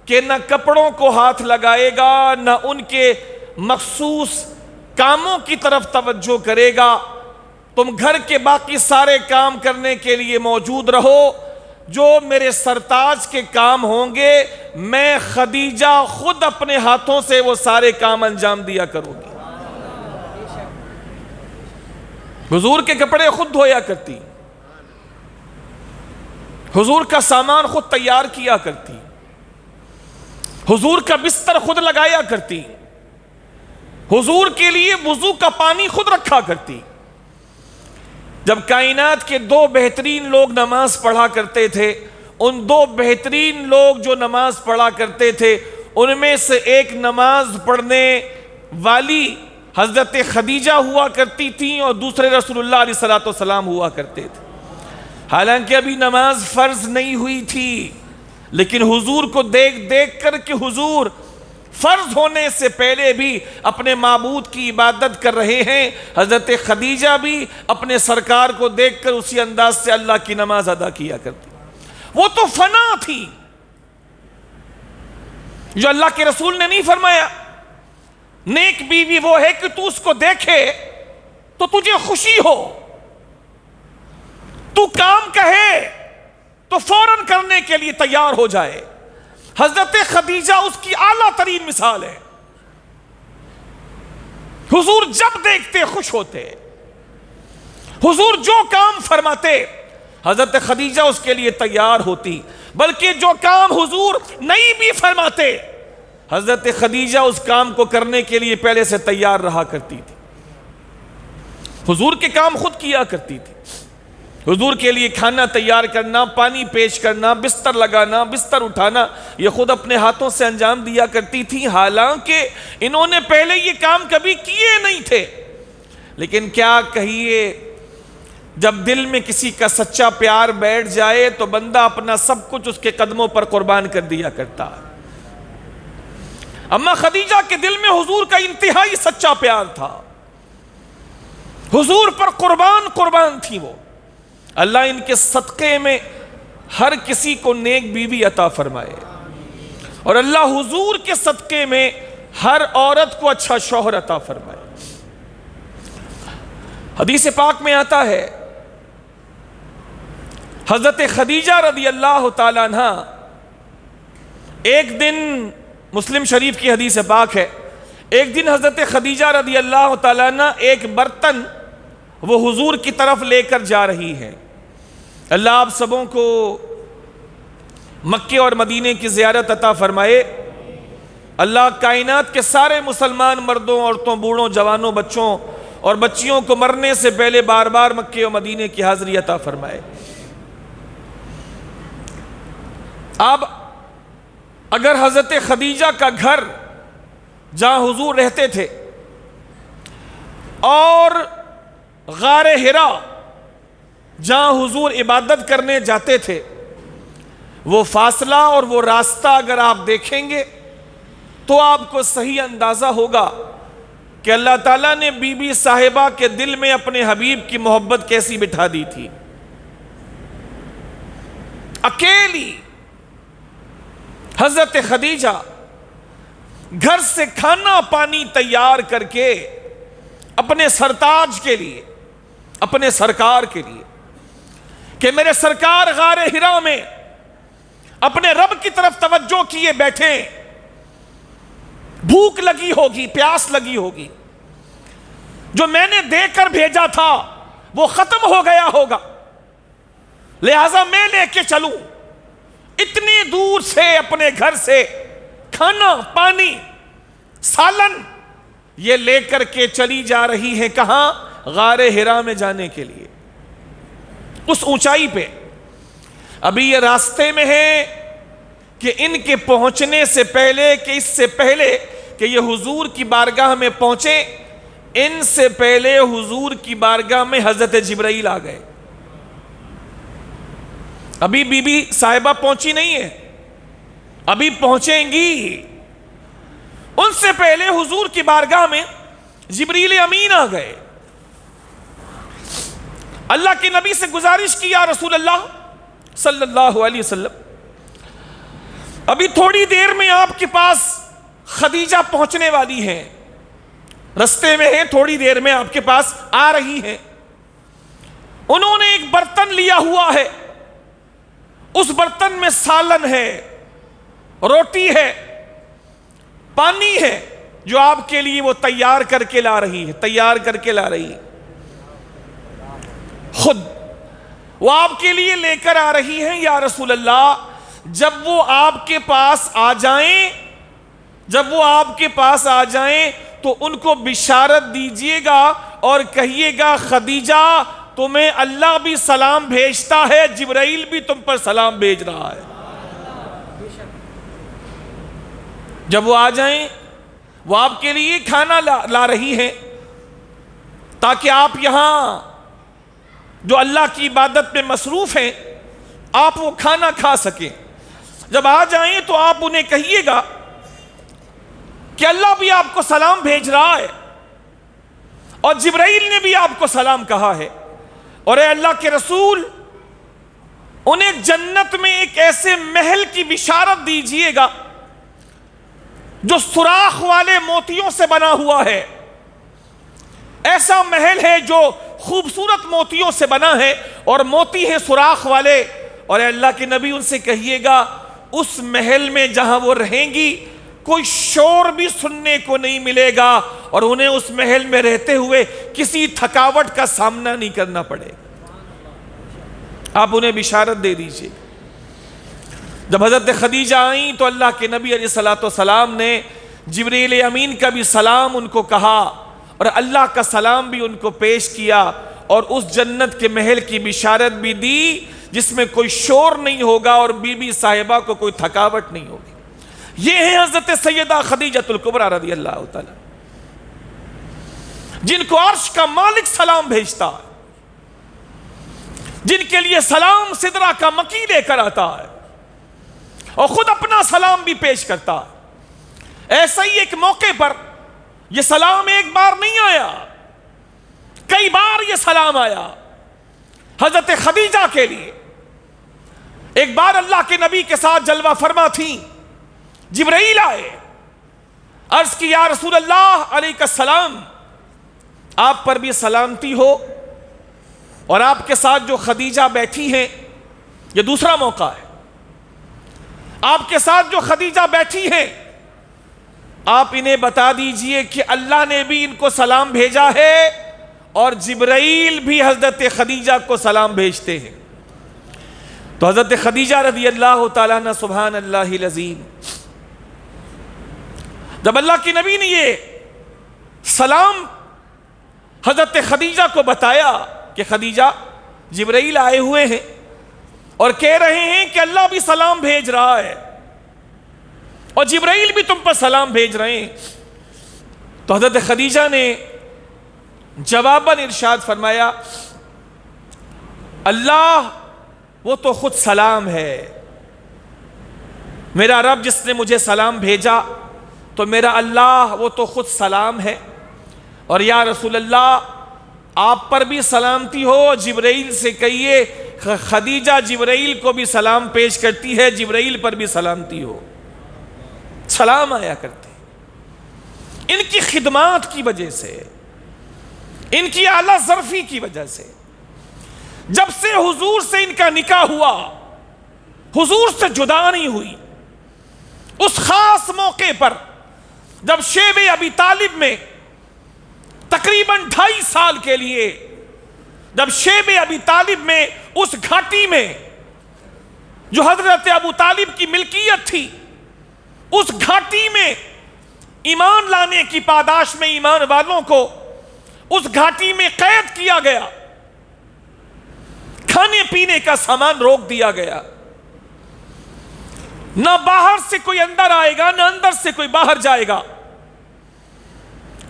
کے نہ کپڑوں کو ہاتھ لگائے گا نہ ان کے مخصوص کاموں کی طرف توجہ کرے گا، تم گھر کے باقی سارے کام کرنے کے لیے موجود رہو، جو میرے سرتاج کے کام ہوں گے میں خدیجہ خود اپنے ہاتھوں سے وہ سارے کام انجام دیا کروں گی۔ حضور کے کپڑے خود دھویا کرتی، حضور کا سامان خود تیار کیا کرتی، حضور کا بستر خود لگایا کرتی، حضور کے لیے وضو کا پانی خود رکھا کرتی۔ جب کائنات کے دو بہترین لوگ نماز پڑھا کرتے تھے، ان دو بہترین لوگ جو نماز پڑھا کرتے تھے ان میں سے ایک نماز پڑھنے والی حضرت خدیجہ ہوا کرتی تھیں اور دوسرے رسول اللہ علیہ السلام ہوا کرتے تھے۔ حالانکہ ابھی نماز فرض نہیں ہوئی تھی، لیکن حضور کو دیکھ دیکھ کر کہ حضور فرض ہونے سے پہلے بھی اپنے معبود کی عبادت کر رہے ہیں، حضرت خدیجہ بھی اپنے سرکار کو دیکھ کر اسی انداز سے اللہ کی نماز ادا کیا کرتی۔ وہ تو فنا تھی، جو اللہ کے رسول نے نہیں فرمایا نیک بیوی وہ ہے کہ تو اس کو دیکھے تو تجھے خوشی ہو، تو کام کہے تو فوراً کرنے کے لیے تیار ہو جائے۔ حضرت خدیجہ اس کی اعلیٰ ترین مثال ہے، حضور جب دیکھتے خوش ہوتے، حضور جو کام فرماتے حضرت خدیجہ اس کے لیے تیار ہوتی، بلکہ جو کام حضور نہیں بھی فرماتے حضرت خدیجہ اس کام کو کرنے کے لیے پہلے سے تیار رہا کرتی تھی، حضور کے کام خود کیا کرتی تھی۔ حضور کے لیے کھانا تیار کرنا، پانی پیش کرنا، بستر لگانا، بستر اٹھانا، یہ خود اپنے ہاتھوں سے انجام دیا کرتی تھی، حالانکہ انہوں نے پہلے یہ کام کبھی کیے نہیں تھے۔ لیکن کیا کہیے، جب دل میں کسی کا سچا پیار بیٹھ جائے تو بندہ اپنا سب کچھ اس کے قدموں پر قربان کر دیا کرتا۔ اما خدیجہ کے دل میں حضور کا انتہائی سچا پیار تھا، حضور پر قربان تھی وہ۔ اللہ ان کے صدقے میں ہر کسی کو نیک بیوی عطا فرمائے، اور اللہ حضور کے صدقے میں ہر عورت کو اچھا شوہر عطا فرمائے۔ حدیث پاک میں آتا ہے حضرت خدیجہ رضی اللہ تعالیٰ عنہ ایک دن، مسلم شریف کی حدیث پاک ہے، ایک دن حضرت خدیجہ رضی اللہ تعالیٰ عنہ ایک برتن وہ حضور کی طرف لے کر جا رہی ہے۔ اللہ آپ سبوں کو مکے اور مدینے کی زیارت عطا فرمائے۔ اللہ کائنات کے سارے مسلمان مردوں، عورتوں، بوڑھوں، جوانوں، بچوں اور بچیوں کو مرنے سے پہلے بار بار مکے اور مدینے کی حاضری عطا فرمائے۔ اب اگر حضرت خدیجہ کا گھر جہاں حضور رہتے تھے اور غار حرا جہاں حضور عبادت کرنے جاتے تھے، وہ فاصلہ اور وہ راستہ اگر آپ دیکھیں گے تو آپ کو صحیح اندازہ ہوگا کہ اللہ تعالیٰ نے بی بی صاحبہ کے دل میں اپنے حبیب کی محبت کیسی بٹھا دی تھی۔ اکیلی حضرت خدیجہ گھر سے کھانا پانی تیار کر کے اپنے سرتاج کے لیے، اپنے سرکار کے لیے، کہ میرے سرکار غار حرا میں اپنے رب کی طرف توجہ کیے بیٹھے، بھوک لگی ہوگی، پیاس لگی ہوگی، جو میں نے دے کر بھیجا تھا وہ ختم ہو گیا ہوگا، لہذا میں لے کے چلوں۔ اتنی دور سے اپنے گھر سے کھانا پانی سالن یہ لے کر کے چلی جا رہی ہے، کہاں؟ غار حرا میں جانے کے لیے، اس اونچائی پہ۔ ابھی یہ راستے میں ہے کہ ان کے پہنچنے سے پہلے، کہ اس سے پہلے کہ یہ حضور کی بارگاہ میں پہنچے، ان سے پہلے حضور کی بارگاہ میں حضرت جبرائیل آ گئے۔ ابھی بی بی صاحبہ پہنچی نہیں ہے، ابھی پہنچیں گی۔ ان سے پہلے حضور کی بارگاہ میں جبریل امین آ گئے۔ اللہ کے نبی سے گزارش کی، یا رسول اللہ صلی اللہ علیہ وسلم، ابھی تھوڑی دیر میں آپ کے پاس خدیجہ پہنچنے والی ہیں، رستے میں ہیں، تھوڑی دیر میں آپ کے پاس آ رہی ہیں۔ انہوں نے ایک برتن لیا ہوا ہے، اس برتن میں سالن ہے، روٹی ہے، پانی ہے، جو آپ کے لیے وہ تیار کر کے لا رہی ہے، تیار کر کے لا رہی ہے، خود وہ آپ کے لیے لے کر آ رہی ہیں۔ یا رسول اللہ، جب وہ آپ کے پاس آ جائیں، جب وہ آپ کے پاس آ جائیں تو ان کو بشارت دیجئے گا اور کہیے گا، خدیجہ تمہیں اللہ بھی سلام بھیجتا ہے، جبرائیل بھی تم پر سلام بھیج رہا ہے۔ جب وہ آ جائیں، وہ آپ کے لیے کھانا لا رہی ہیں تاکہ آپ یہاں جو اللہ کی عبادت میں مصروف ہیں آپ وہ کھانا کھا سکیں۔ جب آ جائیں تو آپ انہیں کہیے گا کہ اللہ بھی آپ کو سلام بھیج رہا ہے اور جبرائیل نے بھی آپ کو سلام کہا ہے، اور اے اللہ کے رسول انہیں جنت میں ایک ایسے محل کی بشارت دیجئے گا جو سوراخ والے موتیوں سے بنا ہوا ہے۔ ایسا محل ہے جو خوبصورت موتیوں سے بنا ہے اور موتی ہیں سوراخ والے، اور اے اللہ کے نبی ان سے کہیے گا اس محل میں جہاں وہ رہیں گی کوئی شور بھی سننے کو نہیں ملے گا، اور انہیں اس محل میں رہتے ہوئے کسی تھکاوٹ کا سامنا نہیں کرنا پڑے۔ آپ انہیں بشارت دے دیجئے۔ جب حضرت خدیجہ آئیں تو اللہ کے نبی علیہ السلام نے جبریل امین کا بھی سلام ان کو کہا اور اللہ کا سلام بھی ان کو پیش کیا، اور اس جنت کے محل کی بشارت بھی دی جس میں کوئی شور نہیں ہوگا اور بی بی صاحبہ کو کوئی تھکاوٹ نہیں ہوگی۔ یہ ہے حضرت سیدہ خدیجۃ الکبریٰ رضی اللہ تعالی، جن کو عرش کا مالک سلام بھیجتا ہے، جن کے لیے سلام سدرہ کا مکی لے کر آتا ہے اور خود اپنا سلام بھی پیش کرتا ہے۔ ایسا ہی ایک موقع پر یہ سلام ایک بار نہیں آیا، کئی بار یہ سلام آیا۔ حضرت خدیجہ کے لیے ایک بار اللہ کے نبی کے ساتھ جلوہ فرما تھی، جبرائیل آئے، عرض کی یا رسول اللہ علیہ السلام، آپ پر بھی سلامتی ہو، اور آپ کے ساتھ جو خدیجہ بیٹھی ہیں، یہ دوسرا موقع ہے، آپ کے ساتھ جو خدیجہ بیٹھی ہیں آپ انہیں بتا دیجئے کہ اللہ نے بھی ان کو سلام بھیجا ہے، اور جبرائیل بھی حضرت خدیجہ کو سلام بھیجتے ہیں۔ تو حضرت خدیجہ رضی اللہ تعالیٰ عنہ، سبحان اللہ العظیم، جب اللہ کی نبی نے یہ سلام حضرت خدیجہ کو بتایا کہ خدیجہ جبرائیل آئے ہوئے ہیں اور کہہ رہے ہیں کہ اللہ بھی سلام بھیج رہا ہے اور جبرائیل بھی تم پر سلام بھیج رہے ہیں، تو حضرت خدیجہ نے جواباً ارشاد فرمایا، اللہ وہ تو خود سلام ہے، میرا رب جس نے مجھے سلام بھیجا تو میرا اللہ وہ تو خود سلام ہے، اور یا رسول اللہ آپ پر بھی سلامتی ہو، جبرائیل سے کہیے خدیجہ جبرائیل کو بھی سلام پیش کرتی ہے، جبرائیل پر بھی سلامتی ہو، سلام آیا کرتے۔ ان کی خدمات کی وجہ سے، ان کی اعلیٰ ظرفی کی وجہ سے، جب سے حضور سے ان کا نکاح ہوا، حضور سے جدا نہیں ہوئی، اس خاص موقع پر جب شیب ابی طالب میں تقریباً 2.5 سال کے لیے، جب شیب ابی طالب میں اس گھاٹی میں جو حضرت ابو طالب کی ملکیت تھی، اس گھاٹی میں ایمان لانے کی پاداش میں ایمان والوں کو اس گھاٹی میں قید کیا گیا، کھانے پینے کا سامان روک دیا گیا، نہ باہر سے کوئی اندر آئے گا، نہ اندر سے کوئی باہر جائے گا،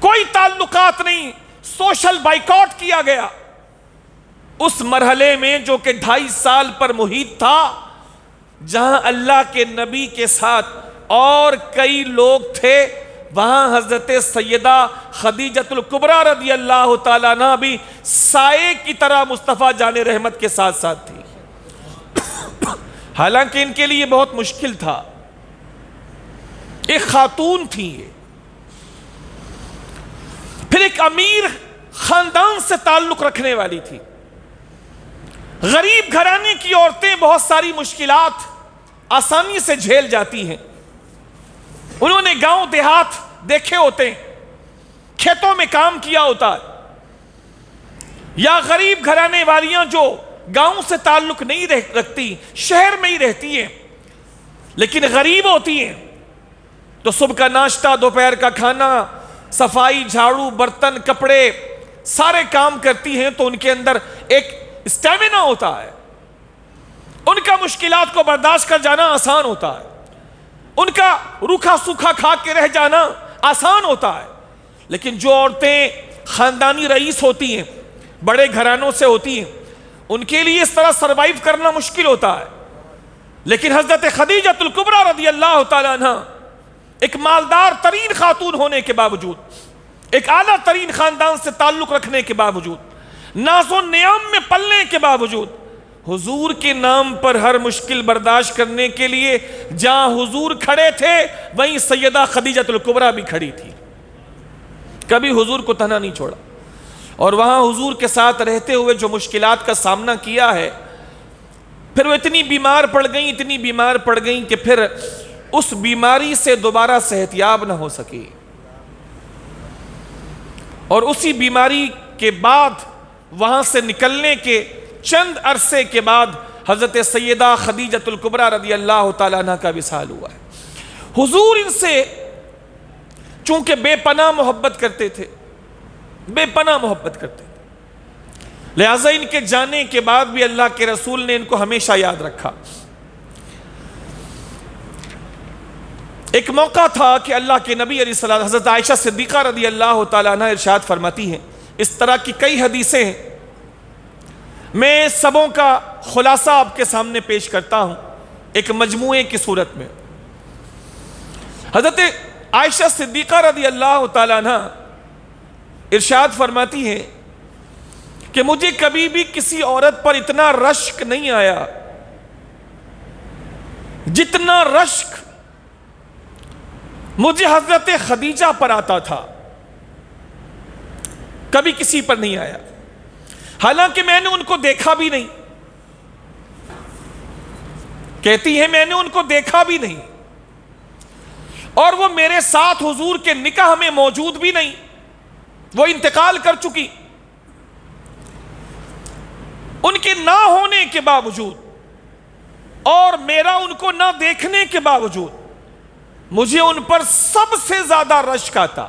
کوئی تعلقات نہیں، سوشل بائیکاٹ کیا گیا۔ اس مرحلے میں جو کہ 2.5 سال پر محیط تھا، جہاں اللہ کے نبی کے ساتھ اور کئی لوگ تھے، وہاں حضرت سیدہ خدیجۃ الکبریٰ رضی اللہ تعالیٰ عنہ بھی سائے کی طرح مصطفیٰ جان رحمت کے ساتھ ساتھ تھی، حالانکہ ان کے لیے بہت مشکل تھا، ایک خاتون تھی یہ، پھر ایک امیر خاندان سے تعلق رکھنے والی تھی، غریب گھرانے کی عورتیں بہت ساری مشکلات آسانی سے جھیل جاتی ہیں، انہوں نے گاؤں دیہات دیکھے ہوتے ہیں، کھیتوں میں کام کیا ہوتا ہے، یا غریب گھرانے والیاں جو گاؤں سے تعلق نہیں رکھتی، شہر میں ہی رہتی ہیں لیکن غریب ہوتی ہیں، تو صبح کا ناشتہ، دوپہر کا کھانا، صفائی، جھاڑو، برتن، کپڑے، سارے کام کرتی ہیں، تو ان کے اندر ایک اسٹیمنا ہوتا ہے، ان کا مشکلات کو برداشت کر جانا آسان ہوتا ہے، ان کا روکھا سوکھا کھا کے رہ جانا آسان ہوتا ہے، لیکن جو عورتیں خاندانی رئیس ہوتی ہیں، بڑے گھرانوں سے ہوتی ہیں، ان کے لیے اس طرح سروائیو کرنا مشکل ہوتا ہے، لیکن حضرت خدیجۃ الکبریٰ رضی اللہ تعالیٰ عنہ ایک مالدار ترین خاتون ہونے کے باوجود، ایک اعلیٰ ترین خاندان سے تعلق رکھنے کے باوجود، ناز و نیام میں پلنے کے باوجود، حضور کے نام پر ہر مشکل برداشت کرنے کے لیے جہاں حضور کھڑے تھے وہیں سیدہ خدیجۃ الکبریٰ بھی کھڑی تھی، کبھی حضور کو تنہا نہیں چھوڑا، اور وہاں حضور کے ساتھ رہتے ہوئے جو مشکلات کا سامنا کیا ہے، پھر وہ اتنی بیمار پڑ گئیں کہ پھر اس بیماری سے دوبارہ صحتیاب نہ ہو سکی، اور اسی بیماری کے بعد وہاں سے نکلنے کے چند عرصے کے بعد حضرت سیدہ خدیجۃ الکبریٰ رضی اللہ تعالیٰ عنہ کا وصال ہوا ہے۔ حضور ان سے چونکہ بے پناہ محبت کرتے تھے، بے پناہ محبت کرتے تھے، لہٰذا ان کے جانے کے بعد بھی اللہ کے رسول نے ان کو ہمیشہ یاد رکھا۔ ایک موقع تھا کہ اللہ کے نبی علیہ السلام، حضرت عائشہ صدیقہ رضی اللہ تعالیٰ عنہ ارشاد فرماتی ہیں، اس طرح کی کئی حدیثیں ہیں، میں سبوں کا خلاصہ آپ کے سامنے پیش کرتا ہوں ایک مجموعے کی صورت میں۔ حضرت عائشہ صدیقہ رضی اللہ تعالیٰ عنہ ارشاد فرماتی ہیں کہ مجھے کبھی بھی کسی عورت پر اتنا رشک نہیں آیا جتنا رشک مجھے حضرت خدیجہ پر آتا تھا کبھی کسی پر نہیں آیا، حالانکہ میں نے ان کو دیکھا بھی نہیں. کہتی ہے میں نے ان کو دیکھا بھی نہیں، اور وہ میرے ساتھ حضور کے نکاح میں موجود بھی نہیں، وہ انتقال کر چکی. ان کے نہ ہونے کے باوجود اور میرا ان کو نہ دیکھنے کے باوجود مجھے ان پر سب سے زیادہ رشک آتا.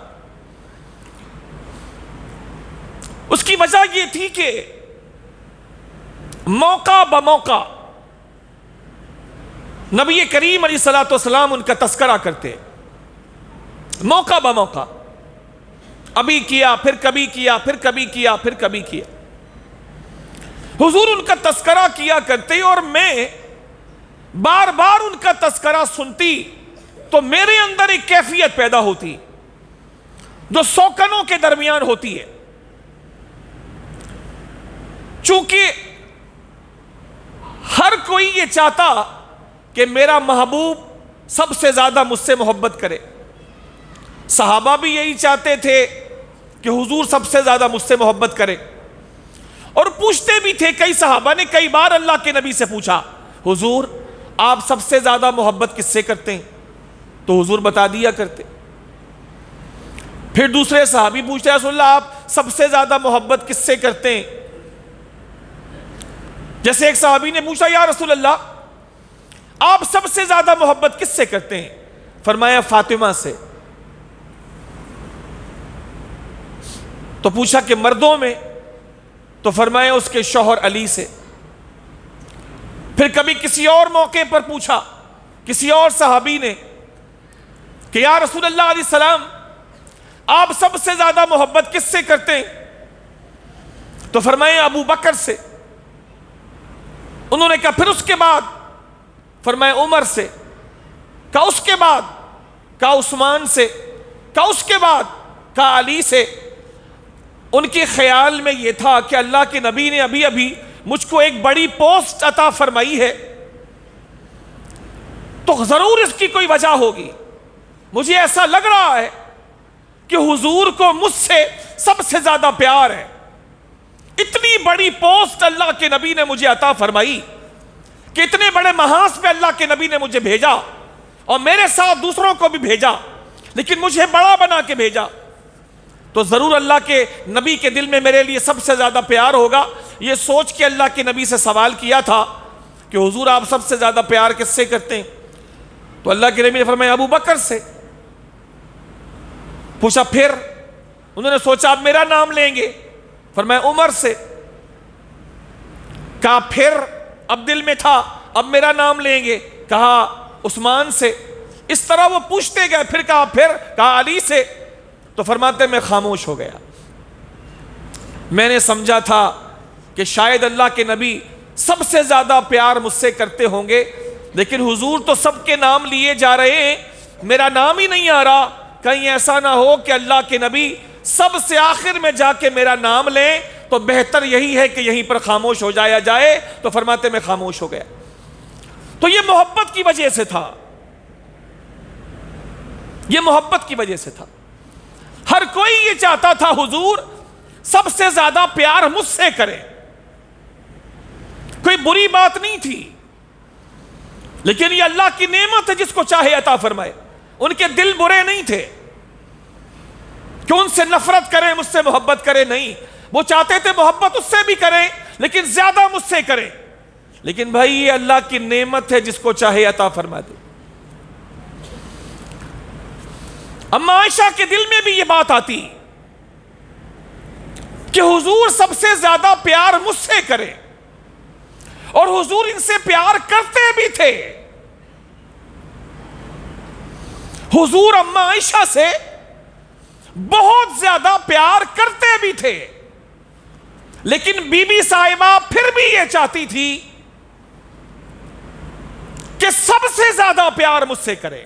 اس کی وجہ یہ تھی کہ موقع بموقع نبی کریم علیہ الصلوۃ والسلام ان کا تذکرہ کرتے، موقع بموقع، ابھی کیا پھر کبھی کیا پھر کبھی کیا پھر کبھی کیا. حضور ان کا تذکرہ کیا کرتے اور میں بار بار ان کا تذکرہ سنتی تو میرے اندر ایک کیفیت پیدا ہوتی جو سوکنوں کے درمیان ہوتی ہے. چونکہ ہر کوئی یہ چاہتا کہ میرا محبوب سب سے زیادہ مجھ سے محبت کرے. صحابہ بھی یہی چاہتے تھے کہ حضور سب سے زیادہ مجھ سے محبت کرے، اور پوچھتے بھی تھے. کئی صحابہ نے کئی بار اللہ کے نبی سے پوچھا، حضور آپ سب سے زیادہ محبت کس سے کرتے ہیں؟ تو حضور بتا دیا کرتے. پھر دوسرے صحابی پوچھتے ہیں، رسول اللہ آپ سب سے زیادہ محبت کس سے کرتے ہیں؟ جیسے ایک صحابی نے پوچھا، یا رسول اللہ آپ سب سے زیادہ محبت کس سے کرتے ہیں؟ فرمایا فاطمہ سے. تو پوچھا کہ مردوں میں؟ تو فرمایا اس کے شوہر علی سے. پھر کبھی کسی اور موقع پر پوچھا کسی اور صحابی نے کہ یا رسول اللہ علیہ السلام آپ سب سے زیادہ محبت کس سے کرتے ہیں؟ تو فرمایا ابو بکر سے. انہوں نے کہا پھر اس کے بعد؟ فرمایا عمر سے. کہا اس کے بعد؟ کہا عثمان سے. کہا اس کے بعد؟ کہا علی سے. ان کے خیال میں یہ تھا کہ اللہ کے نبی نے ابھی ابھی مجھ کو ایک بڑی پوسٹ عطا فرمائی ہے تو ضرور اس کی کوئی وجہ ہوگی. مجھے ایسا لگ رہا ہے کہ حضور کو مجھ سے سب سے زیادہ پیار ہے. اتنی بڑی پوسٹ اللہ کے نبی نے مجھے عطا فرمائی کہ اتنے بڑے محاذ پہ اللہ کے نبی نے مجھے بھیجا اور میرے ساتھ دوسروں کو بھی بھیجا، لیکن مجھے بڑا بنا کے بھیجا، تو ضرور اللہ کے نبی کے دل میں میرے لیے سب سے زیادہ پیار ہوگا. یہ سوچ کے اللہ کے نبی سے سوال کیا تھا کہ حضور آپ سب سے زیادہ پیار کس سے کرتے ہیں؟ تو اللہ کے نبی نے فرمایا ابو بکر سے. پوچھا پھر؟ انہوں نے سوچا اب میرا نام لیں گے، فرمایا عمر سے. کہا پھر؟ اب دل میں تھا اب میرا نام لیں گے، کہا عثمان سے. اس طرح وہ پوچھتے گئے. پھر کہا پھر؟ کہا علی سے. تو فرماتے میں خاموش ہو گیا. میں نے سمجھا تھا کہ شاید اللہ کے نبی سب سے زیادہ پیار مجھ سے کرتے ہوں گے، لیکن حضور تو سب کے نام لیے جا رہے ہیں، میرا نام ہی نہیں آ رہا. کہیں ایسا نہ ہو کہ اللہ کے نبی سب سے آخر میں جا کے میرا نام لیں، تو بہتر یہی ہے کہ یہیں پر خاموش ہو جایا جائے. تو فرماتے میں خاموش ہو گیا. تو یہ محبت کی وجہ سے تھا، یہ محبت کی وجہ سے تھا. ہر کوئی یہ چاہتا تھا حضور سب سے زیادہ پیار مجھ سے کرے. کوئی بری بات نہیں تھی، لیکن یہ اللہ کی نعمت ہے، جس کو چاہے عطا فرمائے. ان کے دل برے نہیں تھے کہ ان سے نفرت کریں مجھ سے محبت کریں، نہیں. وہ چاہتے تھے محبت اس سے بھی کریں لیکن زیادہ مجھ سے کریں. لیکن بھائی یہ اللہ کی نعمت ہے، جس کو چاہے عطا فرما دے. اما عائشہ کے دل میں بھی یہ بات آتی کہ حضور سب سے زیادہ پیار مجھ سے کرے، اور حضور ان سے پیار کرتے بھی تھے. حضور اما عائشہ سے بہت زیادہ پیار کرتے بھی تھے، لیکن بی بی صاحبہ پھر بھی یہ چاہتی تھی کہ سب سے زیادہ پیار مجھ سے کرے.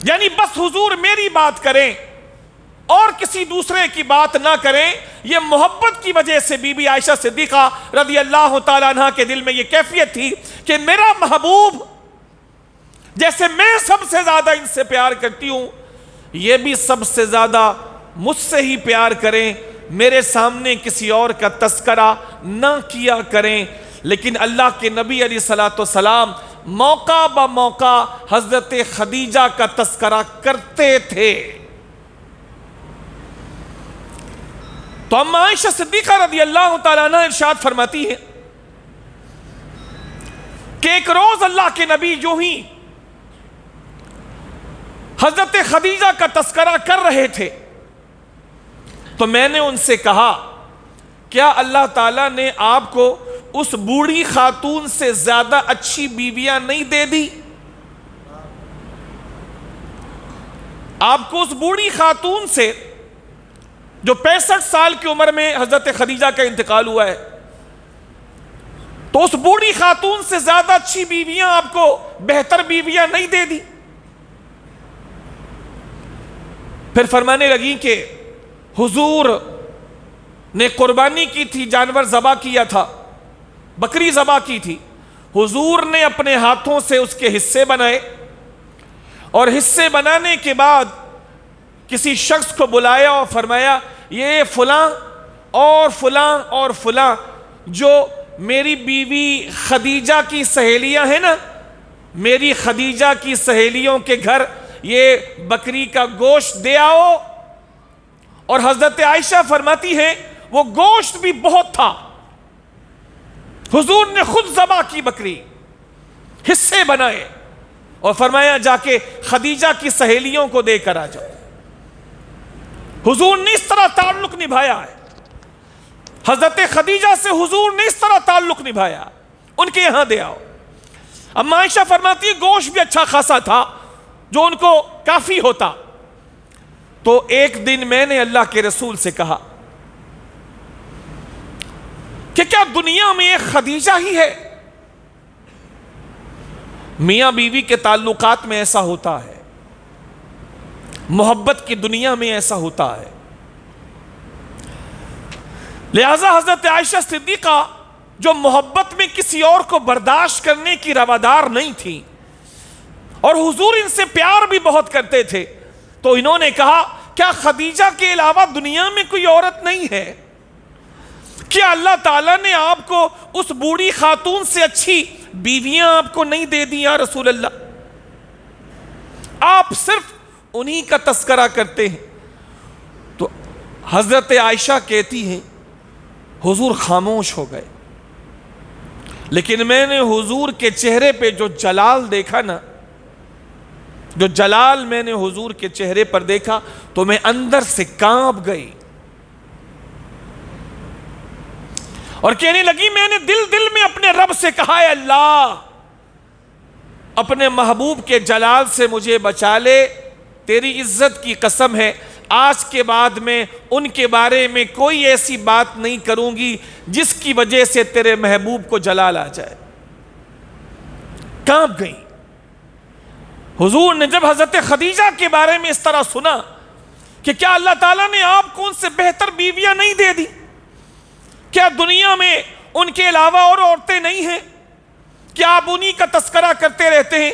یعنی بس حضور میری بات کریں اور کسی دوسرے کی بات نہ کریں. یہ محبت کی وجہ سے بی بی عائشہ صدیقہ رضی اللہ تعالیٰ عنہ کے دل میں یہ کیفیت تھی کہ میرا محبوب جیسے میں سب سے زیادہ ان سے پیار کرتی ہوں، یہ بھی سب سے زیادہ مجھ سے ہی پیار کریں، میرے سامنے کسی اور کا تذکرہ نہ کیا کریں۔ لیکن اللہ کے نبی علیہ الصلوۃ والسلام موقع بہ موقع حضرت خدیجہ کا تذکرہ کرتے تھے۔ تو اما عائشہ صدیقہ رضی اللہ تعالیٰ عنہ ارشاد فرماتی ہے کہ ایک روز اللہ کے نبی جو ہی حضرت خدیجہ کا تذکرہ کر رہے تھے تو میں نے ان سے کہا، کیا اللہ تعالیٰ نے آپ کو اس بوڑھی خاتون سے زیادہ اچھی بیویاں نہیں دے دی؟ آپ کو اس بوڑھی خاتون سے جو 65 سال کی عمر میں حضرت خدیجہ کا انتقال ہوا ہے، تو اس بوڑھی خاتون سے زیادہ اچھی بیویاں آپ کو بہتر بیویاں نہیں دے دی؟ پھر فرمانے لگی کہ حضور نے قربانی کی تھی، جانور ذبح کیا تھا، بکری ذبح کی تھی، حضور نے اپنے ہاتھوں سے اس کے حصے بنائے، اور حصے بنانے کے بعد کسی شخص کو بلایا اور فرمایا یہ فلاں اور فلاں اور فلاں جو میری بیوی خدیجہ کی سہیلیاں ہیں نا، میری خدیجہ کی سہیلیوں کے گھر یہ بکری کا گوشت دے آؤ۔ اور حضرت عائشہ فرماتی ہیں وہ گوشت بھی بہت تھا، حضور نے خود ذبح کی بکری، حصے بنائے اور فرمایا جا کے خدیجہ کی سہیلیوں کو دے کر آ جاؤ۔ حضور نے اس طرح تعلق نبھایا ہے، حضرت خدیجہ سے حضور نے اس طرح تعلق نبھایا، ان کے یہاں دے آؤ۔ اما عائشہ فرماتی ہے گوشت بھی اچھا خاصا تھا جو ان کو کافی ہوتا۔ تو ایک دن میں نے اللہ کے رسول سے کہا کہ کیا دنیا میں ایک خدیجہ ہی ہے؟ میاں بیوی کے تعلقات میں ایسا ہوتا ہے، محبت کی دنیا میں ایسا ہوتا ہے، لہذا حضرت عائشہ صدیقہ جو محبت میں کسی اور کو برداشت کرنے کی روادار نہیں تھی اور حضور ان سے پیار بھی بہت کرتے تھے، تو انہوں نے کہا کیا خدیجہ کے علاوہ دنیا میں کوئی عورت نہیں ہے؟ کیا اللہ تعالیٰ نے آپ کو اس بوڑھی خاتون سے اچھی بیویاں آپ کو نہیں دے دی یا رسول اللہ؟ آپ صرف انہی کا تذکرہ کرتے ہیں۔ تو حضرت عائشہ کہتی ہیں حضور خاموش ہو گئے، لیکن میں نے حضور کے چہرے پہ جو جلال دیکھا نا، جو جلال میں نے حضور کے چہرے پر دیکھا تو میں اندر سے کانپ گئی اور کہنے لگی میں نے دل میں اپنے رب سے کہا اے اللہ اپنے محبوب کے جلال سے مجھے بچا لے، تیری عزت کی قسم ہے آج کے بعد میں ان کے بارے میں کوئی ایسی بات نہیں کروں گی جس کی وجہ سے تیرے محبوب کو جلال آ جائے۔ کانپ گئی۔ حضور نے جب حضرت خدیجہ کے بارے میں اس طرح سنا کہ کیا اللہ تعالیٰ نے آپ کو ان سے بہتر بیویاں نہیں دے دی؟ کیا دنیا میں ان کے علاوہ اور عورتیں نہیں ہیں؟ کیا آپ انہی کا تذکرہ کرتے رہتے ہیں؟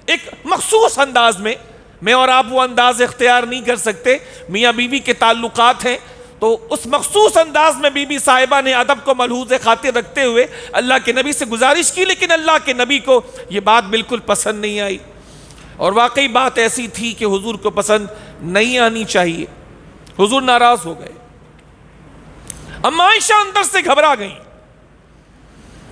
ایک مخصوص انداز میں اور آپ وہ انداز اختیار نہیں کر سکتے، میاں بیوی کے تعلقات ہیں، تو اس مخصوص انداز میں بی بی صاحبہ نے ادب کو ملحوظ خاطر رکھتے ہوئے اللہ کے نبی سے گزارش کی، لیکن اللہ کے نبی کو یہ بات بالکل پسند نہیں آئی، اور واقعی بات ایسی تھی کہ حضور کو پسند نہیں آنی چاہیے۔ حضور ناراض ہو گئے۔ اما عائشہ اندر سے گھبرا گئیں،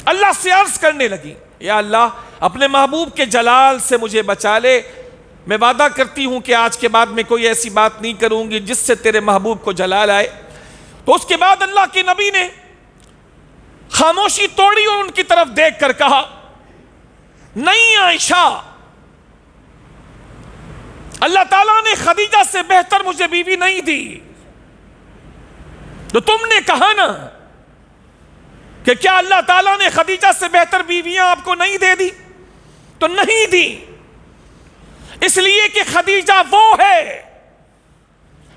اللہ سے عرض کرنے لگی یا اللہ اپنے محبوب کے جلال سے مجھے بچا لے، میں وعدہ کرتی ہوں کہ آج کے بعد میں کوئی ایسی بات نہیں کروں گی جس سے تیرے محبوب کو جلال آئے۔ تو اس کے بعد اللہ کے نبی نے خاموشی توڑی اور ان کی طرف دیکھ کر کہا نہیں عائشہ، اللہ تعالیٰ نے خدیجہ سے بہتر مجھے بیوی نہیں دی۔ تو تم نے کہا نا کہ کیا اللہ تعالیٰ نے خدیجہ سے بہتر بیویاں آپ کو نہیں دے دی؟ تو نہیں دی، اس لیے کہ خدیجہ وہ ہے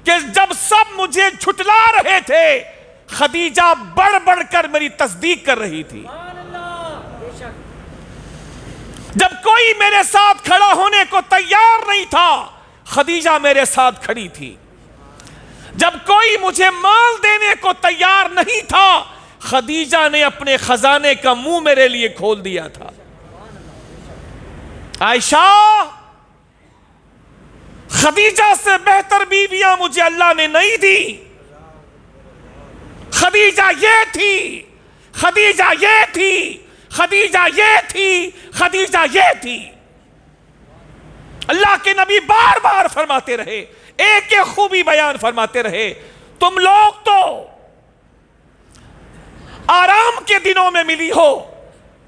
کہ جب سب مجھے جھٹلا رہے تھے خدیجہ بڑھ بڑھ کر میری تصدیق کر رہی تھی۔ جب کوئی میرے ساتھ کھڑا ہونے کو تیار نہیں تھا، خدیجہ میرے ساتھ کھڑی تھی۔ جب کوئی مجھے مال دینے کو تیار نہیں تھا، خدیجہ نے اپنے خزانے کا منہ میرے لیے کھول دیا تھا۔ عائشہ، خدیجہ سے بہتر بیویاں مجھے اللہ نے نہیں دی۔ خدیجہ یہ تھی، خدیجہ یہ تھی، خدیجہ یہ تھی، خدیجہ یہ تھی۔ اللہ کے نبی بار بار فرماتے رہے، ایک ایک خوبی بیان فرماتے رہے، تم لوگ تو آرام کے دنوں میں ملی ہو،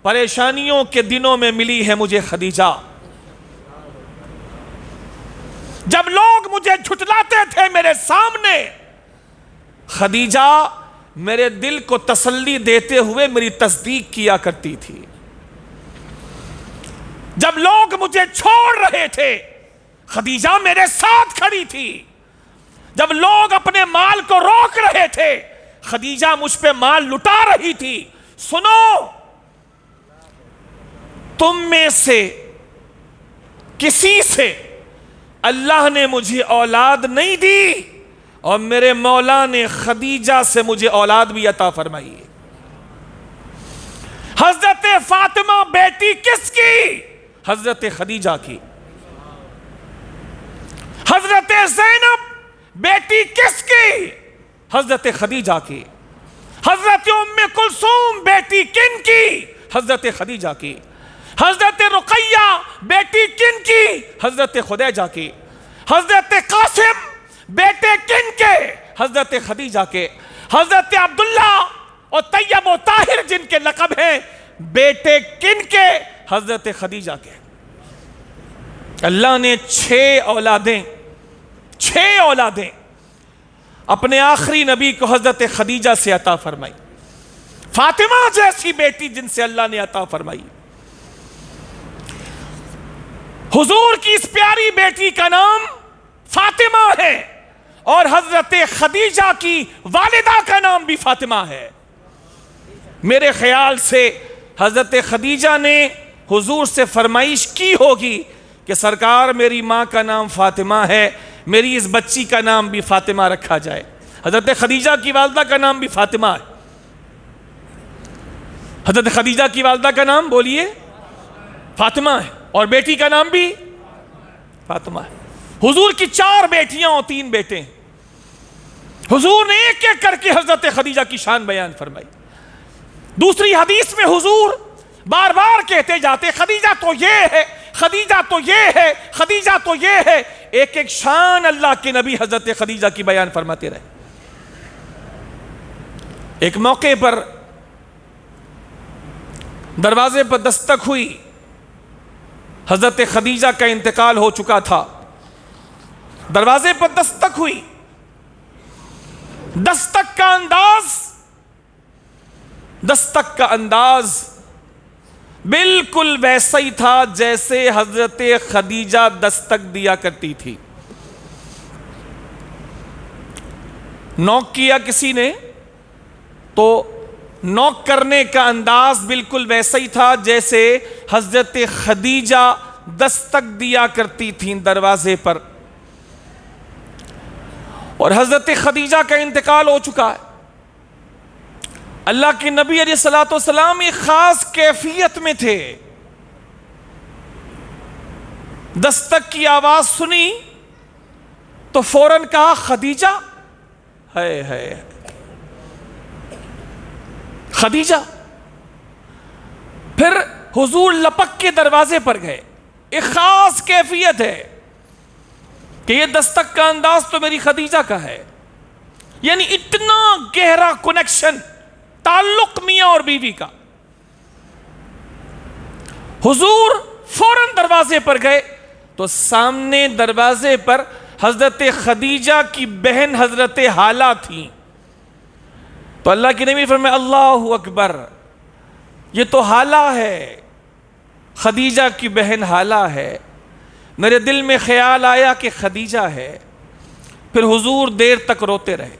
پریشانیوں کے دنوں میں ملی ہے مجھے خدیجہ۔ جب لوگ مجھے جھٹلاتے تھے میرے سامنے، خدیجہ میرے دل کو تسلی دیتے ہوئے میری تصدیق کیا کرتی تھی۔ جب لوگ مجھے چھوڑ رہے تھے، خدیجہ میرے ساتھ کھڑی تھی۔ جب لوگ اپنے مال کو روک رہے تھے، خدیجہ مجھ پہ مال لٹا رہی تھی۔ سنو، تم میں سے کسی سے اللہ نے مجھے اولاد نہیں دی، اور میرے مولا نے خدیجہ سے مجھے اولاد بھی عطا فرمائی۔ حضرت فاطمہ بیٹی کس کی؟ حضرت خدیجہ کی۔ حضرت زینب بیٹی کس کی؟ حضرت خدیجہ کی۔ حضرت ام کلثوم بیٹی کن کی؟ حضرت خدیجہ کی۔ حضرت رقیہ بیٹی کن کی؟ حضرت خدیجہ کی۔ حضرت قاسم بیٹے کن کے؟ حضرت خدیجہ کے۔ حضرت عبداللہ اور طیب و طاہر جن کے لقب ہیں، بیٹے کن کے؟ حضرت خدیجہ کے۔ اللہ نے 6 اولادیں اپنے آخری نبی کو حضرت خدیجہ سے عطا فرمائی۔ فاطمہ جیسی بیٹی جن سے اللہ نے عطا فرمائی۔ حضور کی اس پیاری بیٹی کا نام فاطمہ ہے، اور حضرت خدیجہ کی والدہ کا نام بھی فاطمہ ہے۔ میرے خیال سے حضرت خدیجہ نے حضور سے فرمائش کی ہوگی کہ سرکار میری ماں کا نام فاطمہ ہے، میری اس بچی کا نام بھی فاطمہ رکھا جائے۔ حضرت خدیجہ کی والدہ کا نام بھی فاطمہ ہے۔ حضرت خدیجہ کی والدہ کا نام بولیے فاطمہ ہے، اور بیٹی کا نام بھی فاطمہ ہے۔ حضور کی 4 بیٹیاں اور 3 بیٹے ہیں۔ حضور نے ایک ایک کر کے حضرت خدیجہ کی شان بیان فرمائی۔ دوسری حدیث میں حضور بار بار کہتے جاتے، خدیجہ تو یہ ہے، خدیجہ تو یہ ہے، خدیجہ تو یہ ہے۔ ایک ایک شان اللہ کے نبی حضرت خدیجہ کی بیان فرماتے رہے۔ ایک موقع پر دروازے پر دستک ہوئی، حضرت خدیجہ کا انتقال ہو چکا تھا۔ دروازے پر دستک ہوئی، دستک کا انداز بالکل ویسا ہی تھا جیسے حضرت خدیجہ دستک دیا کرتی تھی۔ نوک کیا کسی نے تو نوک کرنے کا انداز بالکل ویسا ہی تھا جیسے حضرت خدیجہ دستک دیا کرتی تھیں دروازے پر۔ اور حضرت خدیجہ کا انتقال ہو چکا ہے۔ اللہ کے نبی علیہ الصلوۃ والسلام ایک خاص کیفیت میں تھے۔ دستک کی آواز سنی تو فوراً کہا خدیجہ، ہے خدیجہ۔ پھر حضور لپک کے دروازے پر گئے۔ ایک خاص کیفیت ہے کہ یہ دستک کا انداز تو میری خدیجہ کا ہے، یعنی اتنا گہرا کنیکشن، تعلق میاں اور بیوی کا۔ حضور فوراً دروازے پر گئے تو سامنے دروازے پر حضرت خدیجہ کی بہن حضرت حالہ تھیں۔ تو اللہ کے نبی فرمائے اللہ اکبر، یہ تو حالہ ہے، خدیجہ کی بہن حالہ ہے۔ میرے دل میں خیال آیا کہ خدیجہ ہے۔ پھر حضور دیر تک روتے رہے،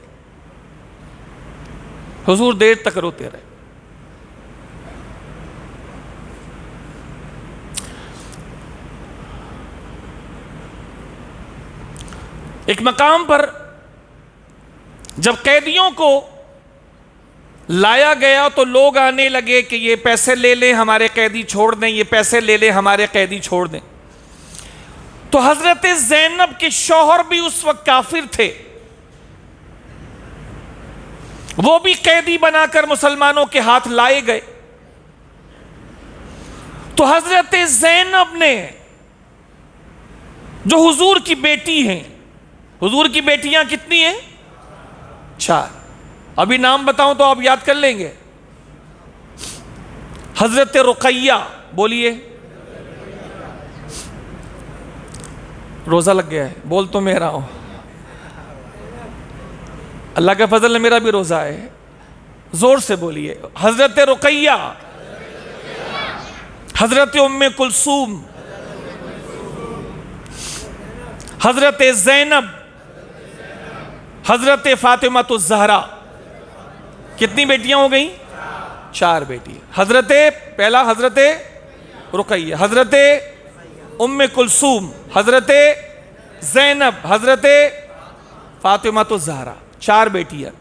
حضور دیر تک روتے رہے۔ ایک مقام پر جب قیدیوں کو لایا گیا تو لوگ آنے لگے کہ یہ پیسے لے لیں ہمارے قیدی چھوڑ دیں، یہ پیسے لے لیں ہمارے قیدی چھوڑ دیں۔ تو حضرت زینب کے شوہر بھی اس وقت کافر تھے، وہ بھی قیدی بنا کر مسلمانوں کے ہاتھ لائے گئے۔ تو حضرت زینب نے، جو حضور کی بیٹی ہیں، حضور کی بیٹیاں کتنی ہیں؟ 4۔ ابھی نام بتاؤں تو آپ یاد کر لیں گے۔ حضرت رقیہ، بولیے، روزہ لگ گیا ہے، بول تو میں رہا ہوں، اللہ کا فضل ہے میرا بھی روزہ ہے، زور سے بولیے۔ حضرت رقیہ، حضرت ام کلثوم، حضرت زینب، حضرت فاطمہ الزہرا، کتنی بیٹیاں ہو گئیں؟ 4 بیٹی۔ پہلا حضرت رقیہ، حضرت ام کلثوم، حضرت زینب، حضرت فاطمہ الزہرا، 4 بیٹیاں۔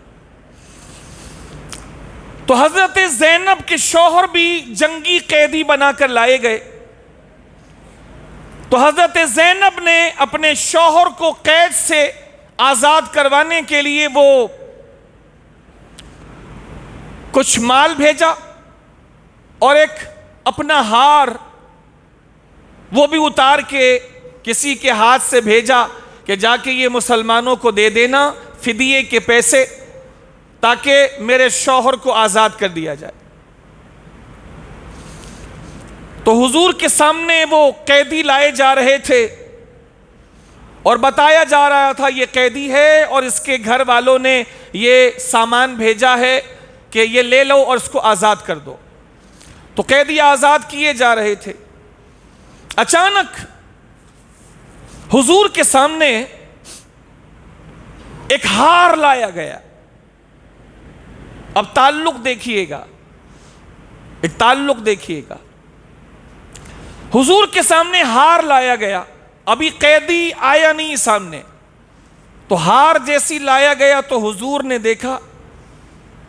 تو حضرت زینب کے شوہر بھی جنگی قیدی بنا کر لائے گئے۔ تو حضرت زینب نے اپنے شوہر کو قید سے آزاد کروانے کے لیے وہ کچھ مال بھیجا اور ایک اپنا ہار وہ بھی اتار کے کسی کے ہاتھ سے بھیجا کہ جا کے یہ مسلمانوں کو دے دینا فدیے کے پیسے، تاکہ میرے شوہر کو آزاد کر دیا جائے۔ تو حضور کے سامنے وہ قیدی لائے جا رہے تھے اور بتایا جا رہا تھا یہ قیدی ہے اور اس کے گھر والوں نے یہ سامان بھیجا ہے کہ یہ لے لو اور اس کو آزاد کر دو۔ تو قیدی آزاد کیے جا رہے تھے۔ اچانک حضور کے سامنے ایک ہار لایا گیا۔ اب تعلق دیکھیے گا، ایک تعلق دیکھیے گا۔ حضور کے سامنے ہار لایا گیا، ابھی قیدی آیا نہیں سامنے، تو ہار جیسی لایا گیا تو حضور نے دیکھا،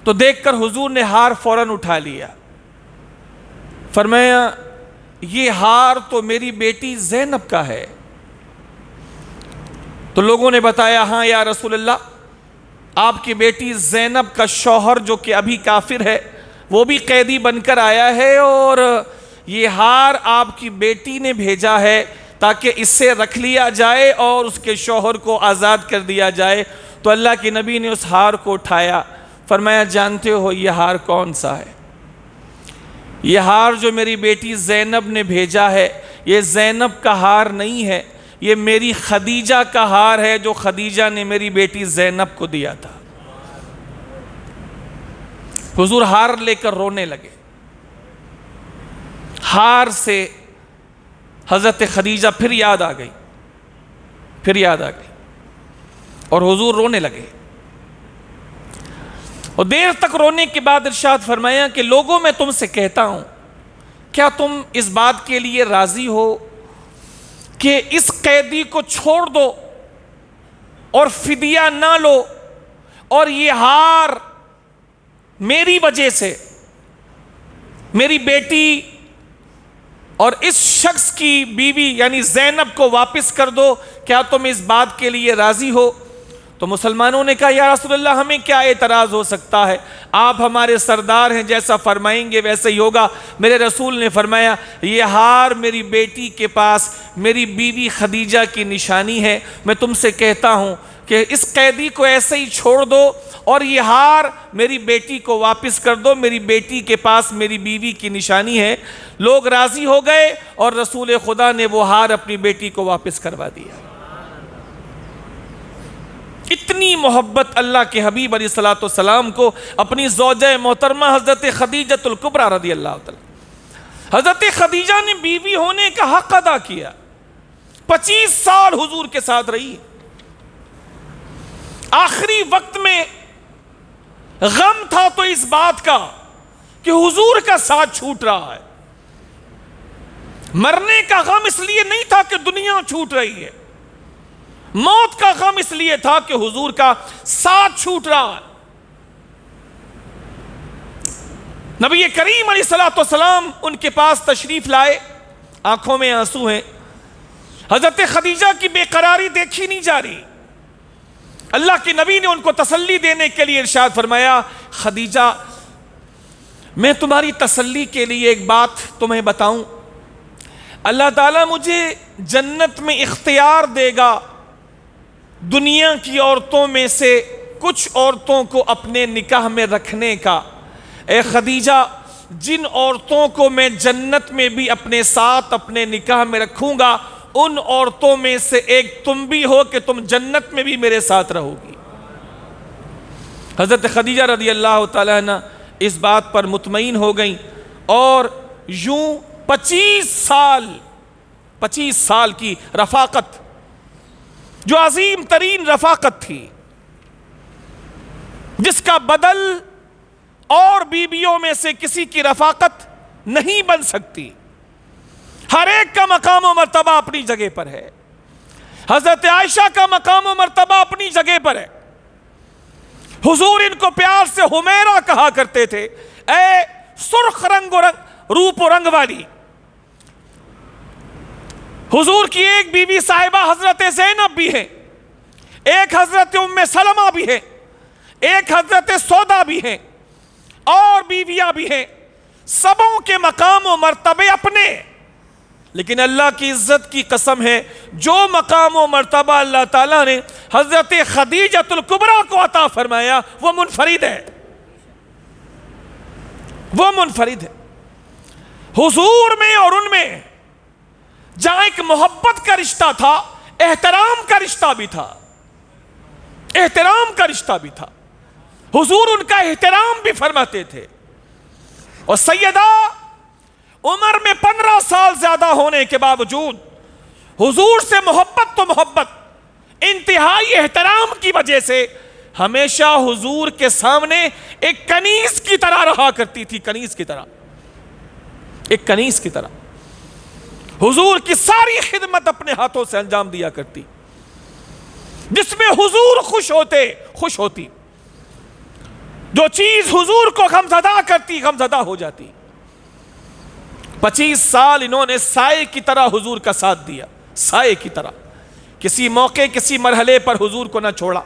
تو دیکھ کر حضور نے ہار فوراً اٹھا لیا، فرمایا یہ ہار تو میری بیٹی زینب کا ہے۔ تو لوگوں نے بتایا ہاں یا رسول اللہ، آپ کی بیٹی زینب کا شوہر جو کہ ابھی کافر ہے وہ بھی قیدی بن کر آیا ہے، اور یہ ہار آپ کی بیٹی نے بھیجا ہے تاکہ اس سے رکھ لیا جائے اور اس کے شوہر کو آزاد کر دیا جائے۔ تو اللہ کے نبی نے اس ہار کو اٹھایا، فرمایا جانتے ہو یہ ہار کون سا ہے؟ یہ ہار جو میری بیٹی زینب نے بھیجا ہے یہ زینب کا ہار نہیں ہے، یہ میری خدیجہ کا ہار ہے جو خدیجہ نے میری بیٹی زینب کو دیا تھا۔ حضور ہار لے کر رونے لگے۔ ہار سے حضرت خدیجہ پھر یاد آ گئی، اور حضور رونے لگے، اور دیر تک رونے کے بعد ارشاد فرمایا کہ لوگوں میں تم سے کہتا ہوں، کیا تم اس بات کے لیے راضی ہو کہ اس قیدی کو چھوڑ دو اور فدیہ نہ لو، اور یہ ہار میری وجہ سے میری بیٹی اور اس شخص کی بیوی یعنی زینب کو واپس کر دو، کیا تم اس بات کے لیے راضی ہو؟ تو مسلمانوں نے کہا یا رسول اللہ ہمیں کیا اعتراض ہو سکتا ہے، آپ ہمارے سردار ہیں، جیسا فرمائیں گے ویسے ہی ہوگا۔ میرے رسول نے فرمایا یہ ہار میری بیٹی کے پاس میری بیوی خدیجہ کی نشانی ہے، میں تم سے کہتا ہوں کہ اس قیدی کو ایسے ہی چھوڑ دو اور یہ ہار میری بیٹی کو واپس کر دو، میری بیٹی کے پاس میری بیوی کی نشانی ہے۔ لوگ راضی ہو گئے اور رسول خدا نے وہ ہار اپنی بیٹی کو واپس کروا دیا۔ اتنی محبت اللہ کے حبیب علیہ السلام کو اپنی زوجہ محترمہ حضرت خدیجہ الکبریٰ رضی اللہ تعالی، حضرت خدیجہ نے بیوی ہونے کا حق ادا کیا، 25 سال حضور کے ساتھ رہی۔ آخری وقت میں غم تھا تو اس بات کا کہ حضور کا ساتھ چھوٹ رہا ہے، مرنے کا غم اس لیے نہیں تھا کہ دنیا چھوٹ رہی ہے، موت کا غم اس لیے تھا کہ حضور کا ساتھ چھوٹ رہا. نبی کریم علیہ الصلوۃ والسلام ان کے پاس تشریف لائے, آنکھوں میں آنسو ہیں. حضرت خدیجہ کی بے قراری دیکھی نہیں جا رہی. اللہ کے نبی نے ان کو تسلی دینے کے لیے ارشاد فرمایا, خدیجہ میں تمہاری تسلی کے لیے ایک بات تمہیں بتاؤں, اللہ تعالیٰ مجھے جنت میں اختیار دے گا دنیا کی عورتوں میں سے کچھ عورتوں کو اپنے نکاح میں رکھنے کا. اے خدیجہ, جن عورتوں کو میں جنت میں بھی اپنے ساتھ اپنے نکاح میں رکھوں گا, ان عورتوں میں سے ایک تم بھی ہو کہ تم جنت میں بھی میرے ساتھ رہو گی. حضرت خدیجہ رضی اللہ تعالیٰ عنہ اس بات پر مطمئن ہو گئیں, اور یوں 25 سال کی رفاقت, جو عظیم ترین رفاقت تھی, جس کا بدل اور بیویوں میں سے کسی کی رفاقت نہیں بن سکتی. ہر ایک کا مقام و مرتبہ اپنی جگہ پر ہے. حضرت عائشہ کا مقام و مرتبہ اپنی جگہ پر ہے. حضور ان کو پیار سے حمیرہ کہا کرتے تھے, اے سرخ رنگ و روپ و رنگ والی. حضور کی ایک بیوی صاحبہ حضرت زینب بھی ہیں, ایک حضرت ام سلمہ بھی ہیں, ایک حضرت سودا بھی ہیں, اور بیویاں بھی ہیں. سبوں کے مقام و مرتبے اپنے, لیکن اللہ کی عزت کی قسم ہے, جو مقام و مرتبہ اللہ تعالیٰ نے حضرت خدیجۃ الکبریٰ کو عطا فرمایا وہ منفرد ہے, وہ منفرد ہے. حضور میں اور ان میں جہاں ایک محبت کا رشتہ تھا, احترام کا رشتہ بھی تھا, احترام کا رشتہ بھی تھا. حضور ان کا احترام بھی فرماتے تھے. اور سیدہ عمر میں 15 سال زیادہ ہونے کے باوجود حضور سے محبت تو محبت, انتہائی احترام کی وجہ سے ہمیشہ حضور کے سامنے ایک کنیز کی طرح رہا کرتی تھی, کنیز کی طرح, ایک کنیز کی طرح. حضور کی ساری خدمت اپنے ہاتھوں سے انجام دیا کرتی, جس میں حضور خوش ہوتی. جو چیز حضور کو غمزدہ کرتی, غمزدہ ہو جاتی. 25 سال انہوں نے سائے کی طرح حضور کا ساتھ دیا, سائے کی طرح. کسی موقع کسی مرحلے پر حضور کو نہ چھوڑا.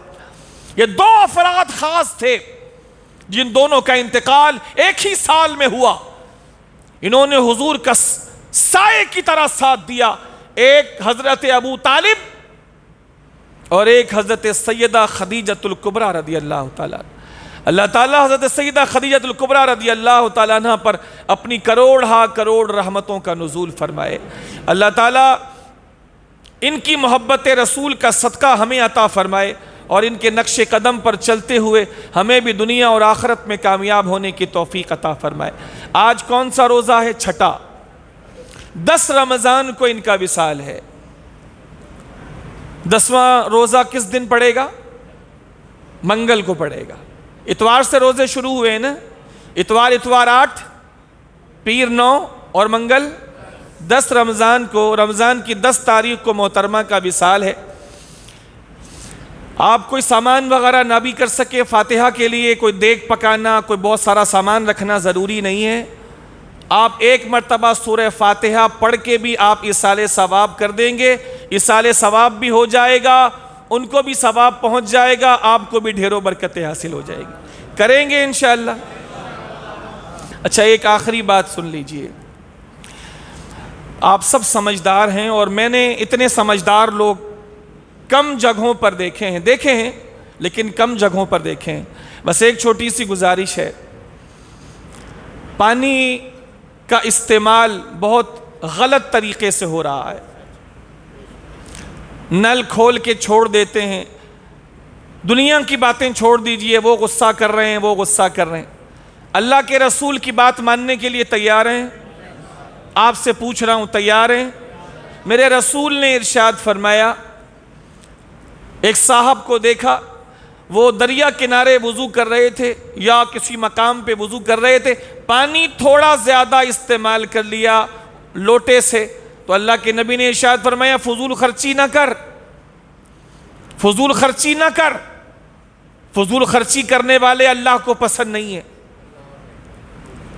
یہ 2 افراد خاص تھے جن دونوں کا انتقال ایک ہی سال میں ہوا. انہوں نے حضور کا سائے کی طرح ساتھ دیا, ایک حضرت ابو طالب اور ایک حضرت سیدہ خدیجۃ الکبریٰ رضی اللہ تعالیٰ. اللہ تعالیٰ حضرت سیدہ خدیجۃ الکبریٰ رضی اللہ تعالیٰ عنہ پر اپنی کروڑ رحمتوں کا نزول فرمائے. اللہ تعالیٰ ان کی محبت رسول کا صدقہ ہمیں عطا فرمائے, اور ان کے نقش قدم پر چلتے ہوئے ہمیں بھی دنیا اور آخرت میں کامیاب ہونے کی توفیق عطا فرمائے. آج کون سا روزہ ہے؟ 6. 10 رمضان کو ان کا وصال ہے. 10واں روزہ کس دن پڑے گا؟ منگل کو پڑے گا. اتوار سے روزے شروع ہوئے ہیں نا, اتوار 8, پیر 9 اور منگل 10 رمضان کو, رمضان کی 10 تاریخ کو محترمہ کا وصال ہے. آپ کوئی سامان وغیرہ نہ بھی کر سکے, فاتحہ کے لیے کوئی دیگ پکانا, کوئی بہت سارا سامان رکھنا ضروری نہیں ہے. آپ ایک مرتبہ سورہ فاتحہ پڑھ کے بھی آپ ایصال ثواب کر دیں گے, ایصال ثواب بھی ہو جائے گا, ان کو بھی ثواب پہنچ جائے گا, آپ کو بھی ڈھیروں برکتیں حاصل ہو جائے گی. کریں گے انشاءاللہ. اچھا, ایک آخری بات سن لیجئے. آپ سب سمجھدار ہیں, اور میں نے اتنے سمجھدار لوگ کم جگہوں پر دیکھے ہیں لیکن کم جگہوں پر دیکھے ہیں. بس ایک چھوٹی سی گزارش ہے, پانی کا استعمال بہت غلط طریقے سے ہو رہا ہے. نل کھول کے چھوڑ دیتے ہیں. دنیا کی باتیں چھوڑ دیجئے, وہ غصہ کر رہے ہیں, وہ غصہ کر رہے ہیں. اللہ کے رسول کی بات ماننے کے لیے تیار ہیں؟ آپ سے پوچھ رہا ہوں, تیار ہیں؟ میرے رسول نے ارشاد فرمایا, ایک صاحب کو دیکھا, وہ دریا کنارے وضو کر رہے تھے یا کسی مقام پہ وضو کر رہے تھے, پانی تھوڑا زیادہ استعمال کر لیا لوٹے سے, تو اللہ کے نبی نے ارشاد فرمایا فضول خرچی نہ کر, فضول خرچی نہ کر. فضول خرچی کرنے والے اللہ کو پسند نہیں ہے.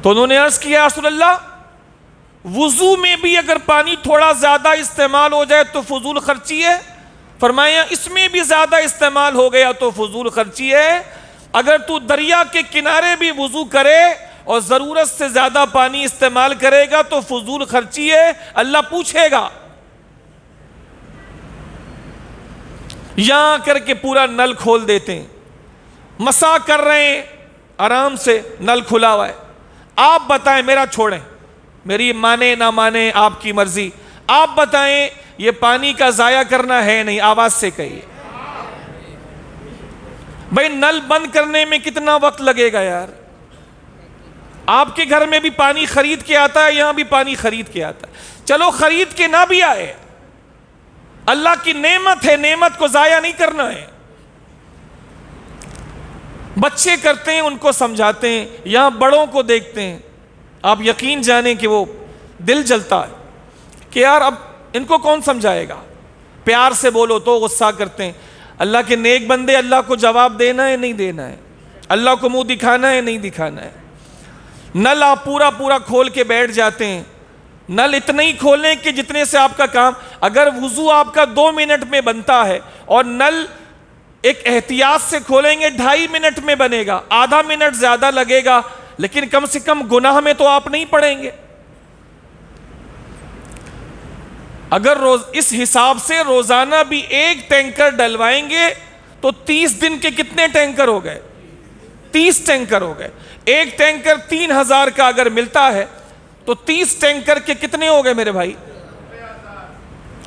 تو انہوں نے عرض کیا رسول اللہ وضو میں بھی اگر پانی تھوڑا زیادہ استعمال ہو جائے تو فضول خرچی ہے؟ فرمایا اس میں بھی زیادہ استعمال ہو گیا تو فضول خرچی ہے. اگر تو دریا کے کنارے بھی وضو کرے اور ضرورت سے زیادہ پانی استعمال کرے گا تو فضول خرچی ہے، اللہ پوچھے گا. یہاں کر کے پورا نل کھول دیتے ہیں، مسا کر رہے ہیں آرام سے، نل کھلا ہوا ہے. آپ بتائیں، میرا چھوڑیں، میری مانے نہ مانے آپ کی مرضی، آپ بتائیں یہ پانی کا ضائع کرنا ہے نہیں؟ آواز سے کہیے. بھئی نل بند کرنے میں کتنا وقت لگے گا یار؟ آپ کے گھر میں بھی پانی خرید کے آتا ہے، یہاں بھی پانی خرید کے آتا ہے. چلو خرید کے نہ بھی آئے، اللہ کی نعمت ہے، نعمت کو ضائع نہیں کرنا ہے. بچے کرتے ہیں، ان کو سمجھاتے ہیں، یہاں بڑوں کو دیکھتے ہیں، آپ یقین جانیں کہ وہ دل جلتا ہے کہ یار اب ان کو کون سمجھائے گا. پیار سے بولو تو غصہ کرتے ہیں. اللہ کے نیک بندے، اللہ کو جواب دینا ہے نہیں دینا ہے، اللہ کو منہ دکھانا ہے نہیں دکھانا ہے. نل آپ پورا پورا کھول کے بیٹھ جاتے ہیں. نل اتنا ہی کھولیں کہ جتنے سے آپ کا کام. اگر وضو آپ کا 2 منٹ میں بنتا ہے اور نل ایک احتیاط سے کھولیں گے 2.5 منٹ میں بنے گا، آدھا منٹ زیادہ لگے گا، لیکن کم سے کم گناہ میں تو آپ نہیں پڑیں گے. اگر اس حساب سے روزانہ بھی 1 ٹینکر ڈلوائیں گے تو 30 دن کے کتنے ٹینکر ہو گئے؟ 30 ٹینکر ہو گئے. 1 ٹینکر 3000 کا اگر ملتا ہے تو 30 ٹینکر کے کتنے ہو گئے میرے بھائی؟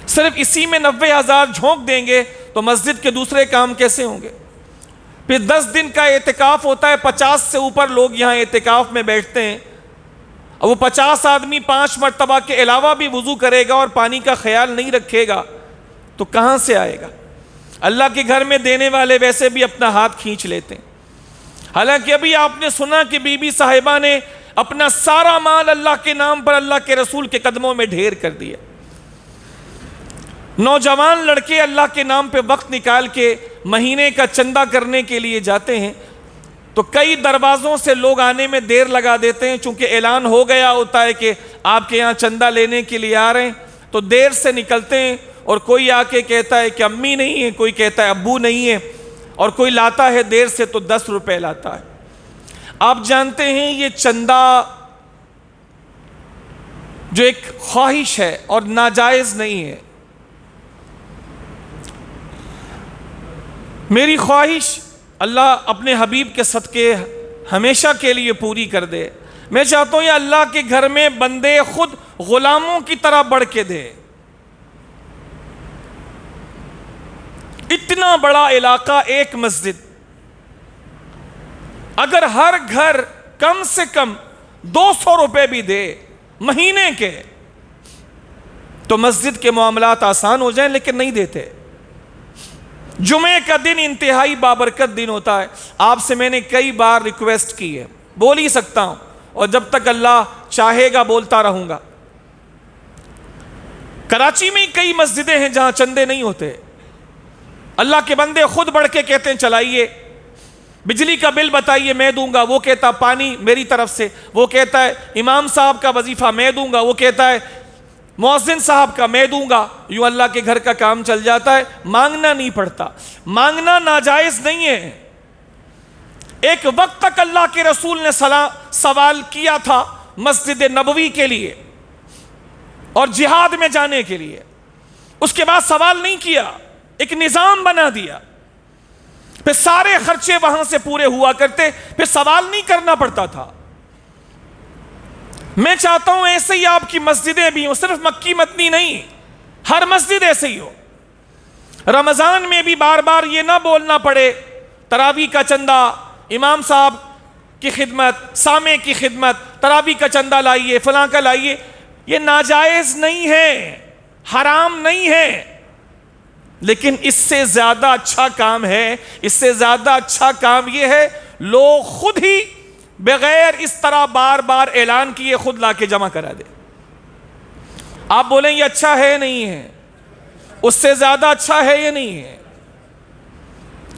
صرف اسی میں 90,000 جھونک دیں گے تو مسجد کے دوسرے کام کیسے ہوں گے؟ پھر 10 دن کا اعتکاف ہوتا ہے، 50 سے اوپر لوگ یہاں اعتکاف میں بیٹھتے ہیں. اب وہ 50 آدمی 5 مرتبہ کے علاوہ بھی وضو کرے گا اور پانی کا خیال نہیں رکھے گا تو کہاں سے آئے گا؟ اللہ کے گھر میں دینے والے ویسے بھی اپنا ہاتھ کھینچ لیتے ہیں. حالانکہ ابھی آپ نے سنا کہ بی بی صاحبہ نے اپنا سارا مال اللہ کے نام پر اللہ کے رسول کے قدموں میں ڈھیر کر دیا. نوجوان لڑکے اللہ کے نام پہ وقت نکال کے مہینے کا چندہ کرنے کے لیے جاتے ہیں تو کئی دروازوں سے لوگ آنے میں دیر لگا دیتے ہیں. چونکہ اعلان ہو گیا ہوتا ہے کہ آپ کے یہاں چندہ لینے کے لیے آ رہے ہیں تو دیر سے نکلتے ہیں. اور کوئی آ کے کہتا ہے کہ امی نہیں ہے، کوئی کہتا ہے ابو نہیں ہے، اور کوئی لاتا ہے دیر سے تو 10 روپے لاتا ہے. آپ جانتے ہیں یہ چندہ جو ایک خواہش ہے اور ناجائز نہیں ہے. میری خواہش اللہ اپنے حبیب کے صدقے ہمیشہ کے لیے پوری کر دے. میں چاہتا ہوں یہ اللہ کے گھر میں بندے خود غلاموں کی طرح بڑھ کے دے. اتنا بڑا علاقہ، ایک مسجد، اگر ہر گھر کم سے کم 200 روپے بھی دے مہینے کے تو مسجد کے معاملات آسان ہو جائیں، لیکن نہیں دیتے. جمعے کا دن انتہائی بابرکت دن ہوتا ہے. آپ سے میں نے کئی بار ریکویسٹ کی ہے، بول ہی سکتا ہوں اور جب تک اللہ چاہے گا بولتا رہوں گا. کراچی میں کئی مسجدیں ہیں جہاں چندے نہیں ہوتے. اللہ کے بندے خود بڑھ کے کہتے ہیں چلائیے، بجلی کا بل بتائیے میں دوں گا، وہ کہتا پانی میری طرف سے، وہ کہتا ہے امام صاحب کا وظیفہ میں دوں گا، وہ کہتا ہے مؤذن صاحب کا میں دوں گا. یوں اللہ کے گھر کا کام چل جاتا ہے. مانگنا نہیں پڑتا. مانگنا ناجائز نہیں ہے. ایک وقت تک اللہ کے رسول نے سوال کیا تھا مسجد نبوی کے لیے اور جہاد میں جانے کے لیے. اس کے بعد سوال نہیں کیا، ایک نظام بنا دیا. پھر سارے خرچے وہاں سے پورے ہوا کرتے، پھر سوال نہیں کرنا پڑتا تھا. میں چاہتا ہوں ایسے ہی آپ کی مسجدیں بھی ہوں، صرف مکی مدنی نہیں، ہر مسجد ایسے ہی ہو. رمضان میں بھی بار بار یہ نہ بولنا پڑے تراویح کا چندہ امام صاحب کی خدمت، سامع کی خدمت، تراویح کا چندہ لائیے، فلاں کا لائیے. یہ ناجائز نہیں ہے، حرام نہیں ہے، لیکن اس سے زیادہ اچھا کام ہے. اس سے زیادہ اچھا کام یہ ہے لوگ خود ہی بغیر اس طرح بار بار اعلان کیے خود لا کے جمع کرا دے. آپ بولیں یہ اچھا ہے نہیں ہے، اس سے زیادہ اچھا ہے یہ نہیں ہے.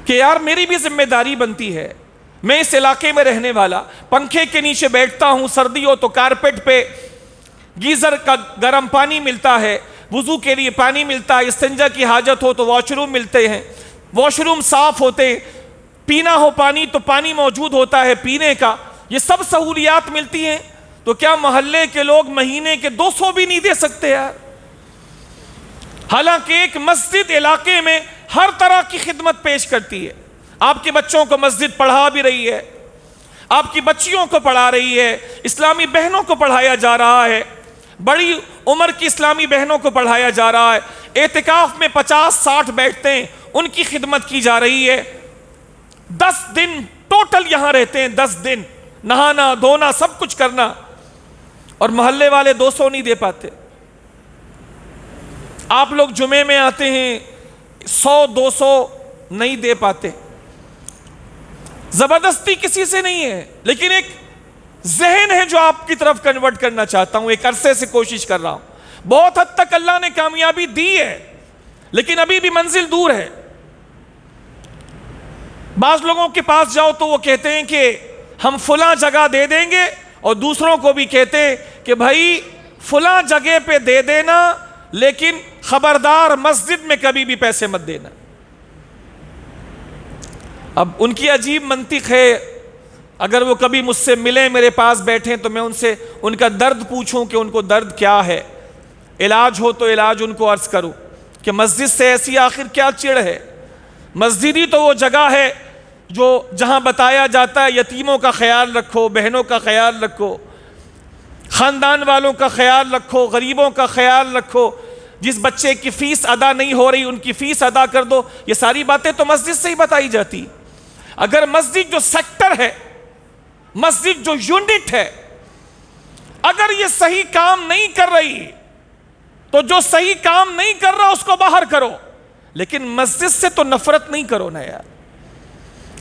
کہ یار میری بھی ذمہ داری بنتی ہے، میں اس علاقے میں رہنے والا، پنکھے کے نیچے بیٹھتا ہوں، سردی ہو تو کارپیٹ پہ، گیزر کا گرم پانی ملتا ہے، وضو کے لیے پانی ملتا ہے، استنجا کی حاجت ہو تو واش روم ملتے ہیں، واش روم صاف ہوتے ہیں، پینا ہو پانی تو پانی موجود ہوتا ہے پینے کا، یہ سب سہولیات ملتی ہیں، تو کیا محلے کے لوگ مہینے کے 200 بھی نہیں دے سکتے یار؟ حالانکہ ایک مسجد علاقے میں ہر طرح کی خدمت پیش کرتی ہے، آپ کے بچوں کو مسجد پڑھا بھی رہی ہے، آپ کی بچیوں کو پڑھا رہی ہے، اسلامی بہنوں کو پڑھایا جا رہا ہے، بڑی عمر کی اسلامی بہنوں کو پڑھایا جا رہا ہے، اعتکاف میں 50-60 بیٹھتے ہیں، ان کی خدمت کی جا رہی ہے، 10 دن ٹوٹل یہاں رہتے ہیں، 10 دن نہانا دھونا سب کچھ کرنا، اور محلے والے 200 نہیں دے پاتے۔ آپ لوگ جمعے میں آتے ہیں، 100-200 نہیں دے پاتے۔ زبردستی کسی سے نہیں ہے، لیکن ایک ذہن ہے جو آپ کی طرف کنورٹ کرنا چاہتا ہوں، ایک عرصے سے کوشش کر رہا ہوں، بہت حد تک اللہ نے کامیابی دی ہے، لیکن ابھی بھی منزل دور ہے۔ بعض لوگوں کے پاس جاؤ تو وہ کہتے ہیں کہ ہم فلاں جگہ دے دیں گے، اور دوسروں کو بھی کہتے ہیں کہ بھائی فلاں جگہ پہ دے دینا، لیکن خبردار مسجد میں کبھی بھی پیسے مت دینا۔ اب ان کی عجیب منطق ہے، اگر وہ کبھی مجھ سے ملیں، میرے پاس بیٹھیں، تو میں ان سے ان کا درد پوچھوں کہ ان کو درد کیا ہے، علاج ہو تو علاج ان کو عرض کروں کہ مسجد سے ایسی آخر کیا چڑ ہے؟ مسجد ہی تو وہ جگہ ہے جو جہاں بتایا جاتا ہے یتیموں کا خیال رکھو، بہنوں کا خیال رکھو، خاندان والوں کا خیال رکھو، غریبوں کا خیال رکھو، جس بچے کی فیس ادا نہیں ہو رہی ان کی فیس ادا کر دو، یہ ساری باتیں تو مسجد سے ہی بتائی جاتی۔ اگر مسجد جو سیکٹر ہے، مسجد جو یونٹ ہے، اگر یہ صحیح کام نہیں کر رہی تو جو صحیح کام نہیں کر رہا اس کو باہر کرو، لیکن مسجد سے تو نفرت نہیں کرو نا یار۔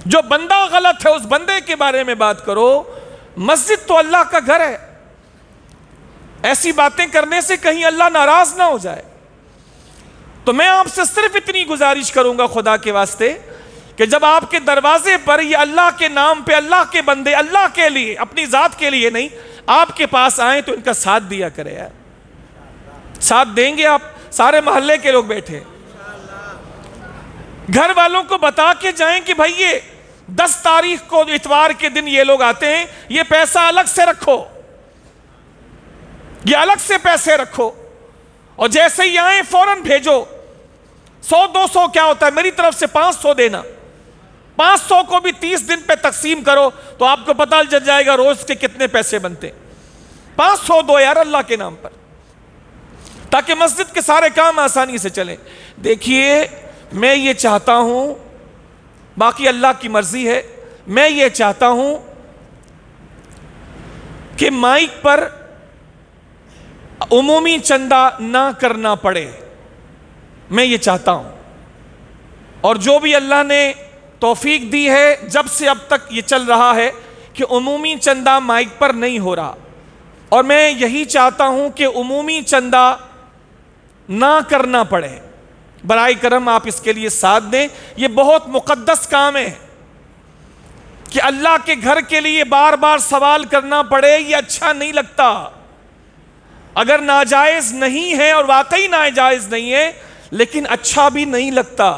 جو بندہ غلط ہے اس بندے کے بارے میں بات کرو، مسجد تو اللہ کا گھر ہے، ایسی باتیں کرنے سے کہیں اللہ ناراض نہ ہو جائے۔ تو میں آپ سے صرف اتنی گزارش کروں گا خدا کے واسطے کہ جب آپ کے دروازے پر یہ اللہ کے نام پہ اللہ کے بندے اللہ کے لیے، اپنی ذات کے لیے نہیں، آپ کے پاس آئیں تو ان کا ساتھ دیا کرے یار۔ ساتھ دیں گے آپ؟ سارے محلے کے لوگ بیٹھے، گھر والوں کو بتا کے جائیں کہ بھائی یہ 10 تاریخ کو اتوار کے دن یہ لوگ آتے ہیں، یہ پیسہ الگ سے رکھو، یہ الگ سے پیسے رکھو، اور جیسے ہی آئیں فوراً بھیجو۔ 100-200 کیا ہوتا ہے، میری طرف سے 500 دینا، 500 کو بھی 30 دن پہ تقسیم کرو تو آپ کو پتہ چل جائے گا روز کے کتنے پیسے بنتے۔ 500 دو یار اللہ کے نام پر، تاکہ مسجد کے سارے کام آسانی سے چلیں۔ دیکھیے میں یہ چاہتا ہوں، باقی اللہ کی مرضی ہے، میں یہ چاہتا ہوں کہ مائک پر عمومی چندہ نہ کرنا پڑے، میں یہ چاہتا ہوں، اور جو بھی اللہ نے توفیق دی ہے جب سے اب تک یہ چل رہا ہے کہ عمومی چندہ مائک پر نہیں ہو رہا، اور میں یہی چاہتا ہوں کہ عمومی چندہ نہ کرنا پڑے۔ برائے کرم آپ اس کے لیے ساتھ دیں، یہ بہت مقدس کام ہے کہ اللہ کے گھر کے لیے بار بار سوال کرنا پڑے، یہ اچھا نہیں لگتا۔ اگر ناجائز نہیں ہے اور واقعی ناجائز نہیں ہے لیکن اچھا بھی نہیں لگتا۔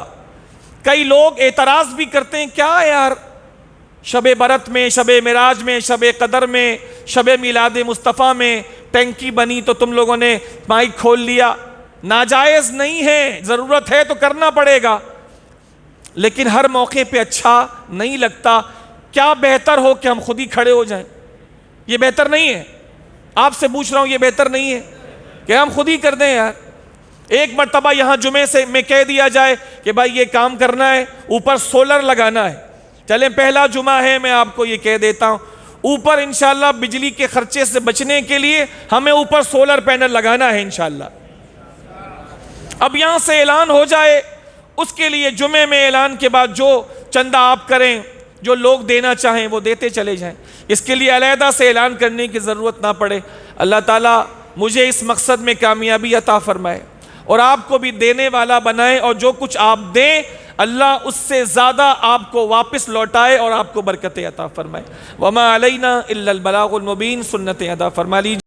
کئی لوگ اعتراض بھی کرتے ہیں، کیا یار شب برات میں، شب معراج میں، شب قدر میں، شب میلاد مصطفیٰ میں ٹینکی بنی تو تم لوگوں نے مائک کھول لیا۔ ناجائز نہیں ہے، ضرورت ہے تو کرنا پڑے گا، لیکن ہر موقع پہ اچھا نہیں لگتا۔ کیا بہتر ہو کہ ہم خود ہی کھڑے ہو جائیں؟ یہ بہتر نہیں ہے؟ آپ سے پوچھ رہا ہوں، یہ بہتر نہیں ہے کہ ہم خود ہی کر دیں یار؟ ایک مرتبہ یہاں جمعے سے میں کہہ دیا جائے کہ بھائی یہ کام کرنا ہے، اوپر سولر لگانا ہے، چلیں پہلا جمعہ ہے، میں آپ کو یہ کہہ دیتا ہوں، اوپر انشاءاللہ بجلی کے خرچے سے بچنے کے لیے ہمیں اوپر سولر پینل لگانا ہے انشاءاللہ۔ اب یہاں سے اعلان ہو جائے، اس کے لیے جمعے میں اعلان کے بعد جو چندہ آپ کریں، جو لوگ دینا چاہیں وہ دیتے چلے جائیں، اس کے لیے علیحدہ سے اعلان کرنے کی ضرورت نہ پڑے۔ اللہ تعالیٰ مجھے اس مقصد میں کامیابی عطا فرمائے اور آپ کو بھی دینے والا بنائے، اور جو کچھ آپ دیں اللہ اس سے زیادہ آپ کو واپس لوٹائے اور آپ کو برکتیں عطا فرمائے۔ وما علینا الا البلاغ المبین، سنتیں ادا فرما لیجیے۔